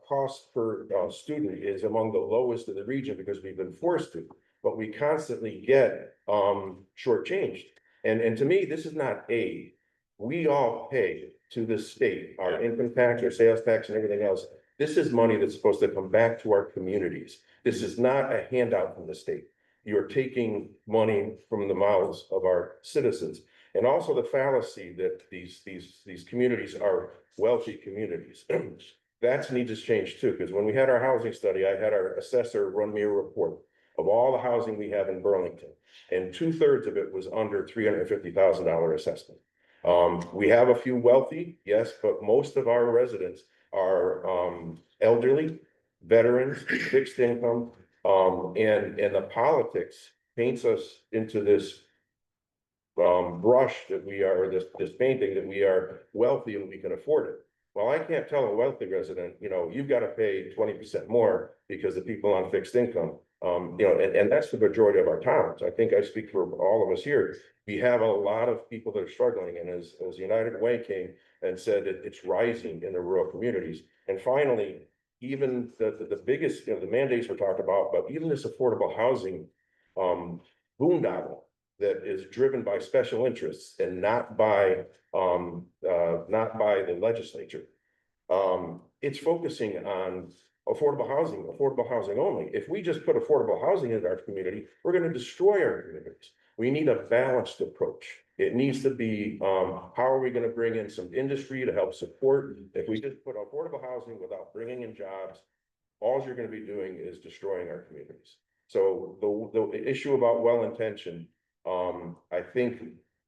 cost per student is among the lowest in the region because we've been forced to, but we constantly get shortchanged. And to me, this is not aid. We all pay to the state, our income tax, our sales tax, and everything else. This is money that's supposed to come back to our communities. This is not a handout from the state. You're taking money from the mouths of our citizens. And also the fallacy that these communities are wealthy communities. That needs to change too, because when we had our housing study, I had our assessor run me a report of all the housing we have in Burlington. And 2/3 of it was under $350,000 assessment. We have a few wealthy, yes, but most of our residents are elderly, veterans, fixed income, and the politics paints us into this brush that we are, this painting that we are wealthy and we can afford it. Well, I can't tell a wealthy resident, you know, you've got to pay 20% more because the people on fixed income, you know, and that's the majority of our towns. I think I speak for all of us here. We have a lot of people that are struggling, and as United Way came and said that it's rising in the rural communities. And finally, even the biggest, you know, the mandates were talked about, but even this affordable housing boondoggle that is driven by special interests and not by the legislature. It's focusing on affordable housing only. If we just put affordable housing in our community, we're going to destroy our communities. We need a balanced approach. It needs to be, how are we going to bring in some industry to help support? If we just put affordable housing without bringing in jobs, all you're going to be doing is destroying our communities. So the issue about well-intentioned, I think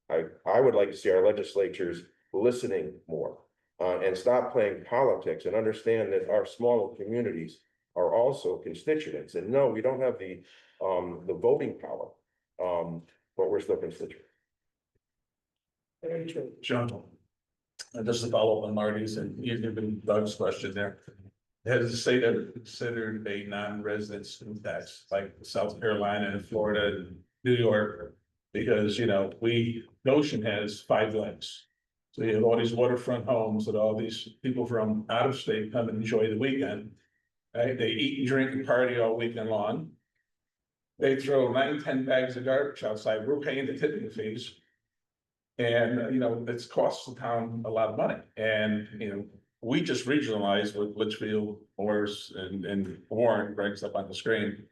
I would like to see our legislatures listening more and stop playing politics and understand that our smaller communities are also constituents. And no, we don't have the voting power, but we're still constituents. John, just to follow up on Marty's and even Doug's question there. Has the state ever considered a non-resident school tax like South Carolina and Florida and New York? Because, you know, Goshen has 5 legs. So you have all these waterfront homes that all these people from out of state come and enjoy the weekend. Right? They eat and drink and party all weekend long. They throw 9-10 bags of garbage outside. We're paying the tipping fees. And, you know, it's costs the town a lot of money. And, you know, we just regionalized with Litchfield, Morris, and Warren, Greg's up on the screen.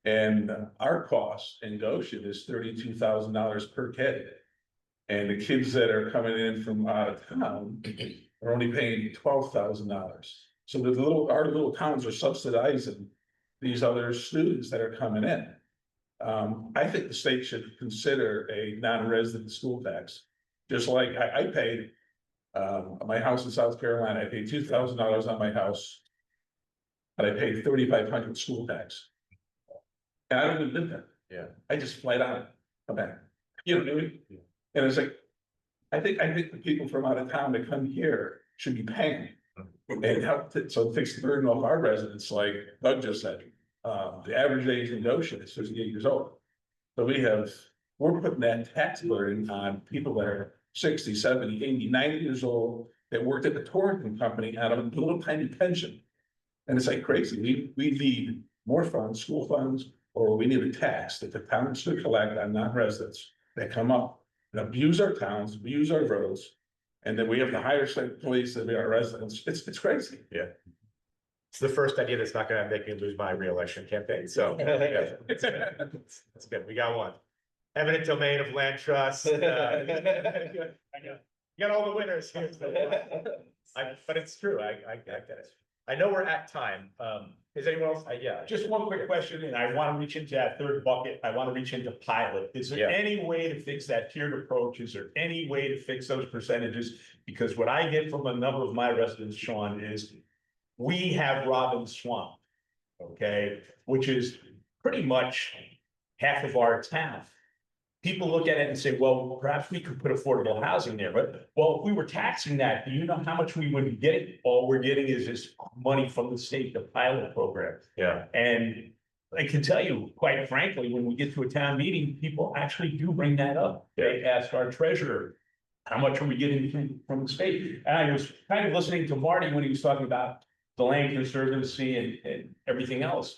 And our cost in Goshen is $32,000 per kid. And the kids that are coming in from out of town are only paying $12,000. So our little towns are subsidizing these other students that are coming in. I think the state should consider a non-resident school tax. Just like I paid my house in South Carolina, I paid $2,000 on my house. But I paid $3,500 school tax. And I don't even live there. Yeah. I just flat out come back. You know what I mean? Yeah. And it's like, I think the people from out of town that come here should be paying. And help so it takes the burden off our residents, like Doug just said. The average age in Goshen is 58 years old. So we're putting that tax burden on people that are 60, 70, 80, 90 years old that worked at the tourism company out of a little tiny pension. And it's like crazy. We need more funds, school funds, or we need a tax that the town should collect on non-residents that come up and abuse our towns, abuse our roads. And then we have to hire state police to be our residents. It's crazy. Yeah. It's the first idea that's not gonna make me lose my reelection campaign, so. Yeah, it's good, we got one. Eminent domain of land trust. You got all the winners here. But it's true, I get it. I know we're at time. Is anyone else? Yeah. Just one quick question, and I want to reach into that third bucket. I want to reach into pilot. Is there any way to fix that tiered approach? Is there any way to fix those percentages? Because what I get from a number of my residents, Sean, is we have Robin Swamp, okay, which is pretty much half of our town. People look at it and say, well, perhaps we could put affordable housing there, but well, if we were taxing that, do you know how much we would be getting? All we're getting is this money from the state, the pilot program. Yeah. And I can tell you, quite frankly, when we get to a town meeting, people actually do bring that up. They ask our treasurer, how much are we getting from the state? And I was kind of listening to Marty when he was talking about the land conservancy and everything else.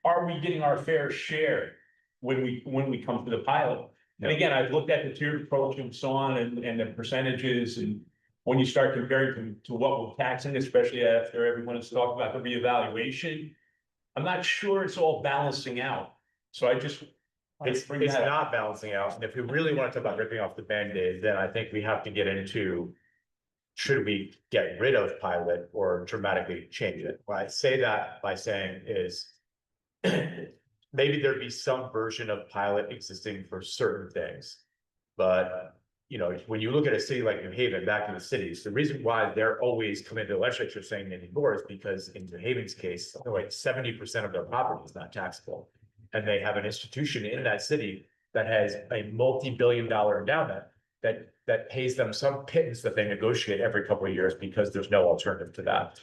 Are we getting our fair share when we come to the pilot? And again, I've looked at the tiered approach and so on and the percentages, and when you start comparing to what we're taxing, especially after everyone has talked about the reevaluation, I'm not sure it's all balancing out. So I just. It's not balancing out, and if we really want to talk about ripping off the Band-Aid, then I think we have to get into. Should we get rid of pilot or dramatically change it? What I say that by saying is. Maybe there'd be some version of pilot existing for certain things. But, you know, when you look at a city like New Haven, back in the cities, the reason why they're always coming to the legislature saying they need more is because in New Haven's case, something like 70% of their property is not taxable. And they have an institution in that city that has a multi-billion-dollar endowment that pays them some pittance that they negotiate every couple of years because there's no alternative to that.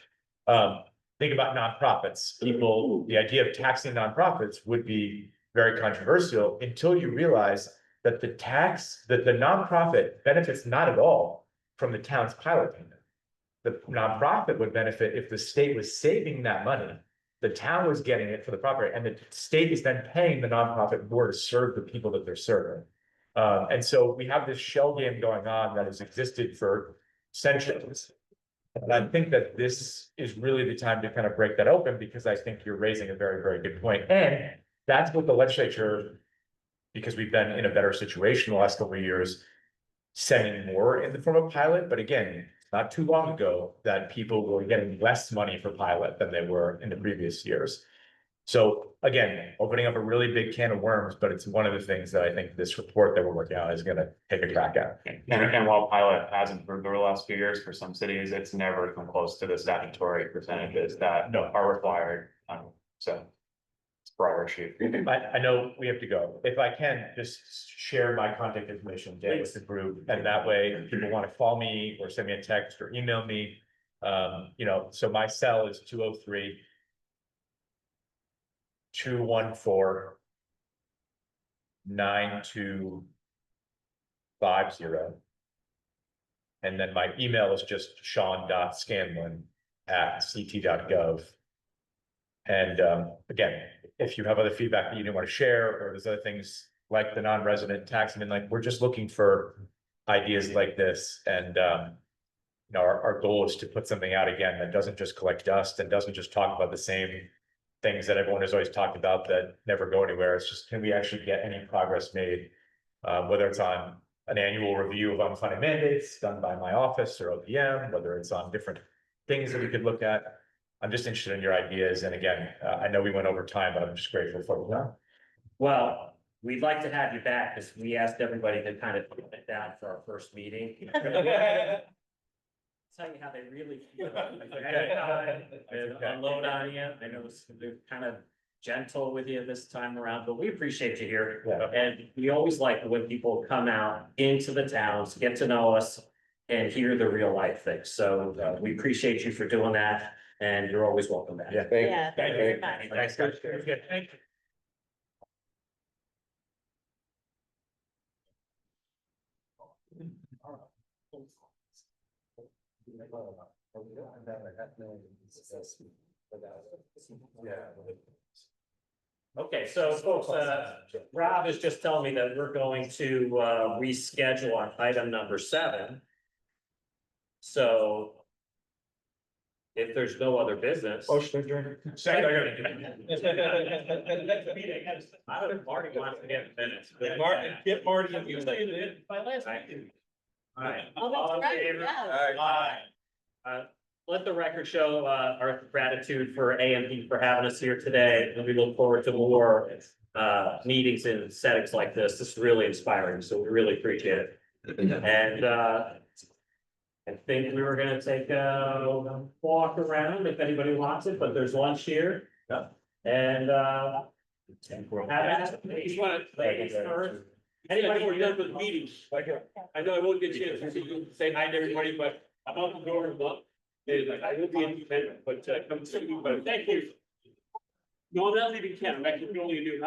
Think about nonprofits. The idea of taxing nonprofits would be very controversial until you realize that the nonprofit benefits not at all from the town's pilot payment. The nonprofit would benefit if the state was saving that money. The town was getting it for the property, and the state is then paying the nonprofit more to serve the people that they're serving. And so we have this shell game going on that has existed for centuries. And I think that this is really the time to kind of break that open, because I think you're raising a very, very good point. And that's what the legislature, because we've been in a better situation the last couple of years, sending more in the form of pilot. But again, not too long ago that people were getting less money for pilot than they were in the previous years. So again, opening up a really big can of worms, but it's one of the things that I think this report that we're working on is going to take a crack at. And while pilot has improved over the last few years for some cities, it's never come close to the statutory percentages that are required. So it's a broader issue. I know we have to go. If I can just share my contact information again with the group, and that way if people want to call me or send me a text or email me. You know, so my cell is 203. 214-9250. And then my email is just sean.scanlon@ct.gov. And again, if you have other feedback that you didn't want to share, or there's other things like the non-resident tax, I mean, like, we're just looking for ideas like this. And you know, our goal is to put something out again that doesn't just collect dust and doesn't just talk about the same things that everyone has always talked about that never go anywhere. It's just, can we actually get any progress made? Whether it's on an annual review of unfunded mandates done by my office or OPM, whether it's on different things that we could look at. I'm just interested in your ideas. And again, I know we went over time, but I'm just grateful for that. Well, we'd like to have you back because we asked everybody to kind of put it down for our first meeting. Tell you how they really feel. And unload on you. I know they're kind of gentle with you this time around, but we appreciate you here. Yeah. And we always like when people come out into the towns, get to know us and hear the real life things. So we appreciate you for doing that, and you're always welcome back. Yeah, thank you very much. Thanks, guys. Thank you. Okay, so folks, Rob is just telling me that we're going to reschedule on item number 7. So if there's no other business. Motion adjourned. Second. I don't know if Marty wants to get minutes. Get Marty and you. By last meeting. All right. Oh, that's All in right, favor? yes. Aye. Let the record show our gratitude for AMP for having us here today, and we look forward to more meetings in settings like this. This is really inspiring, so we really appreciate it. And I think we were gonna take a walk around if anybody wants it, but there's lunch here. And ladies first. Anybody We're done with the meeting. I know I won't get a chance to say hi to everybody, but I'm out the door. And I will be independent, but come see you, but thank you. No, I'm not leaving Canada, I'm actually only a new.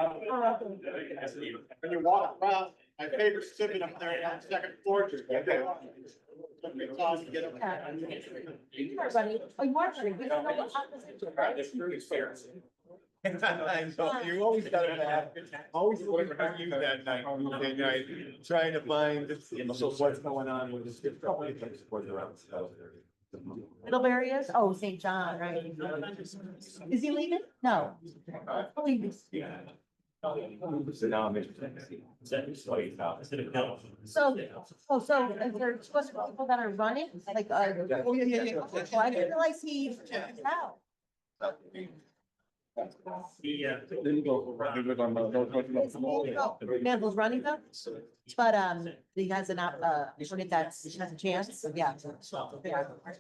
When you walk around, my favorite civet up there on the second floor. Just get there. Everybody, oh, you are, we don't know what happens. You always gotta have, always looking for you that night, Tuesday night, trying to find what's going on with this. Middlebury is? Oh, St. John, right. Is he leaving? No. So, oh, so is there supposed to be people that are running, like, oh, yeah. Oh, I didn't realize he, how? Manville's running them, but, he has an, opportunity that's, he has a chance, yeah.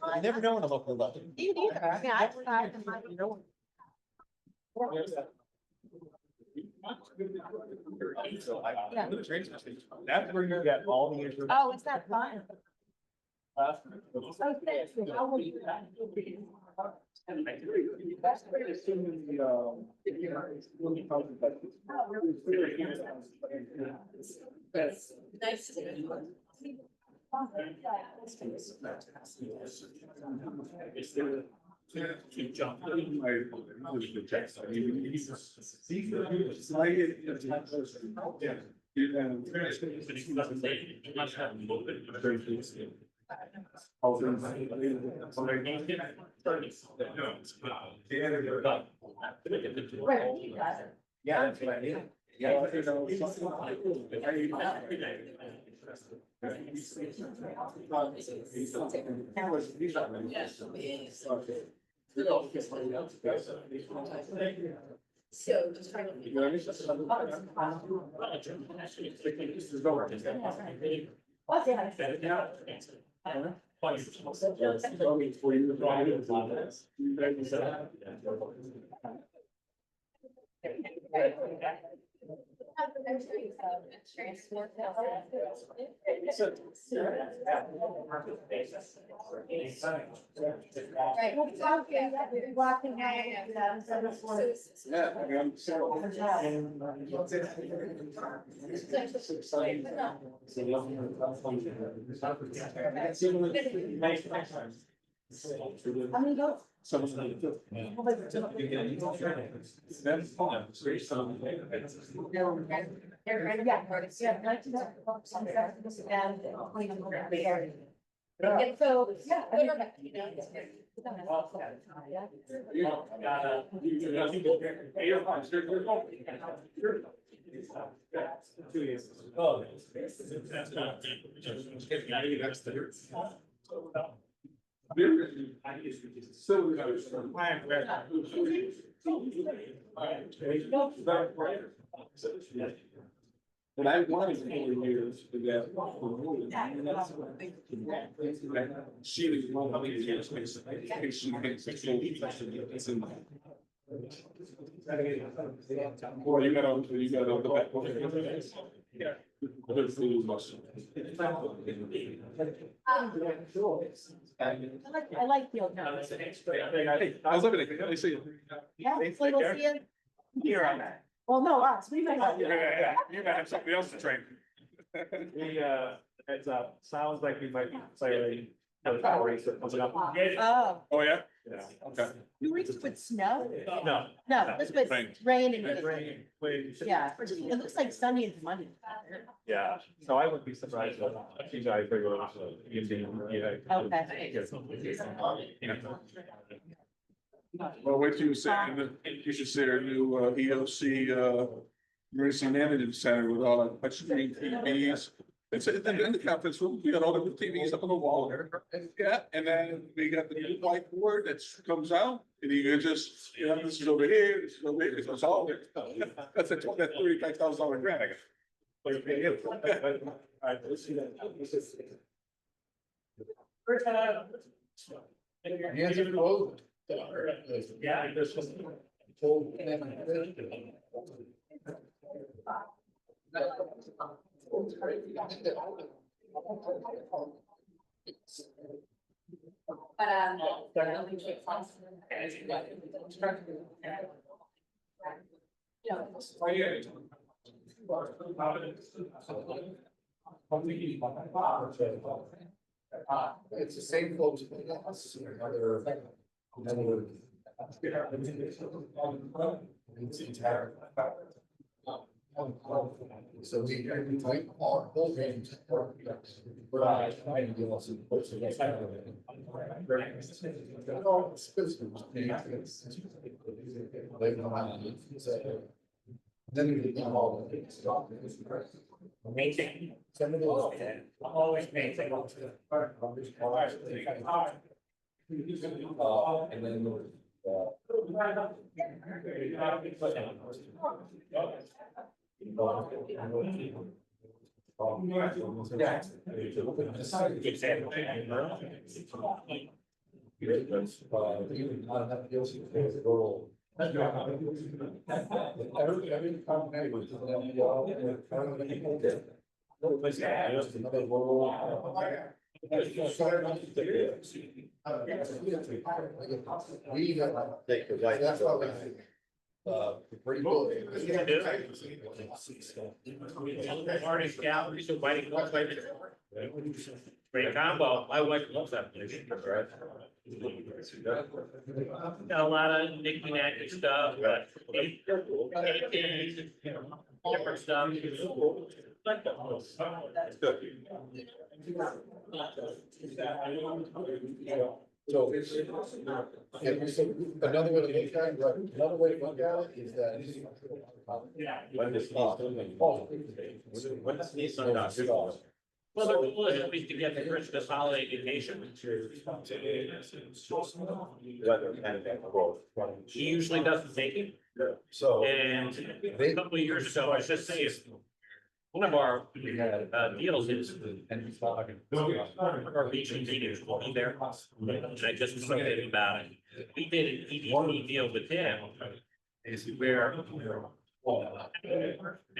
I never know when I'm up with. You neither, I mean, I. Yeah. That's where you get all the information. Oh, it's not fun. Nice. Yeah, that's what I mean. Yeah. So just trying But I wanted to years to that. She was one of the years, basically. She makes it so it's in. Well, you got on the back. Yeah. I like the old. Hey, how's everything? I see you. Yeah, so we'll see you. Here on that. Well, no, us, we might. You might have somebody else to train. It's sounds like we might be playing. Oh. Oh, yeah? Yeah. Okay. You reached with snow? No. No, this was Rain. rain and. Yeah. Yeah, it looks like sunny and Monday. Yeah, so I wouldn't be surprised if she's already figured out. Okay. Well, what you were saying, you should say our new EOC, Emergency Management Center with all the touchscreen TVs. It's in the conference room, we got all the TVs up on the wall there. Yeah, and then we got the new whiteboard that comes out, and you can just, you know, this is over here, this is over here, it's all there. That's a $35,000 grant, I guess. Hands are closed. Yeah, this was. It's the same folks. So we like all those games. Then you get all. Maintain. Always maintain. And then. Take the white. That's why pretty cool. Artist galleries, inviting one like great combo. My wife loves that place. Got a lot of knick-knacky stuff, but different stuff. Like So it's, another way to look at it, right, another way to look at it is that. When this. When well, the goal is at least to get the Christmas holiday vacation. He usually doesn't take it. So. And a couple of years ago, I was just saying, one of our deals is our region meetings will be there. And I just was thinking about it. We did an EDP deal with him where at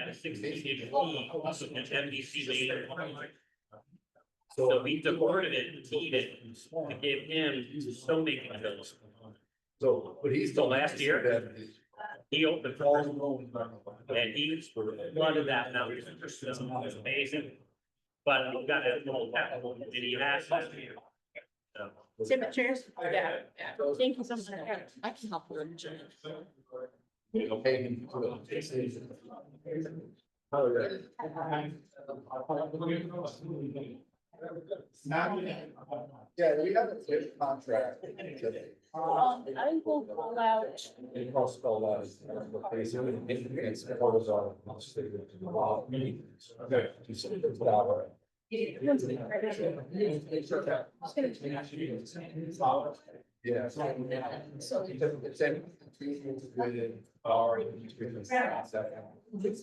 a 16 plus an NBC later. So we diverted it and keyed it to give him filmmaking bills. So, but he's. So last year, he opened first and he flooded that now. It's amazing. But we got it all back and he asked us. Signatures? Yeah. Thank you so much. I can help you. Yeah, we have a good contract. I will call out. It costs a lot. Yeah. So it's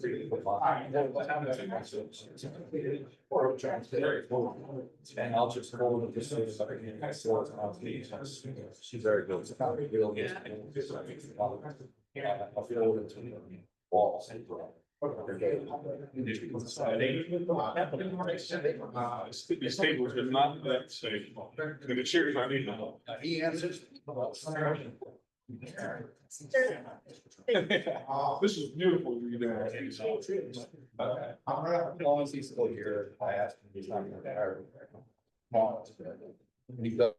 and I'll just hold this. She's very good. Walls. These tables are not that safe. And the chairs aren't either. He answers. This is beautiful. I'm honestly still here. I asked him, he's not gonna hire. He does.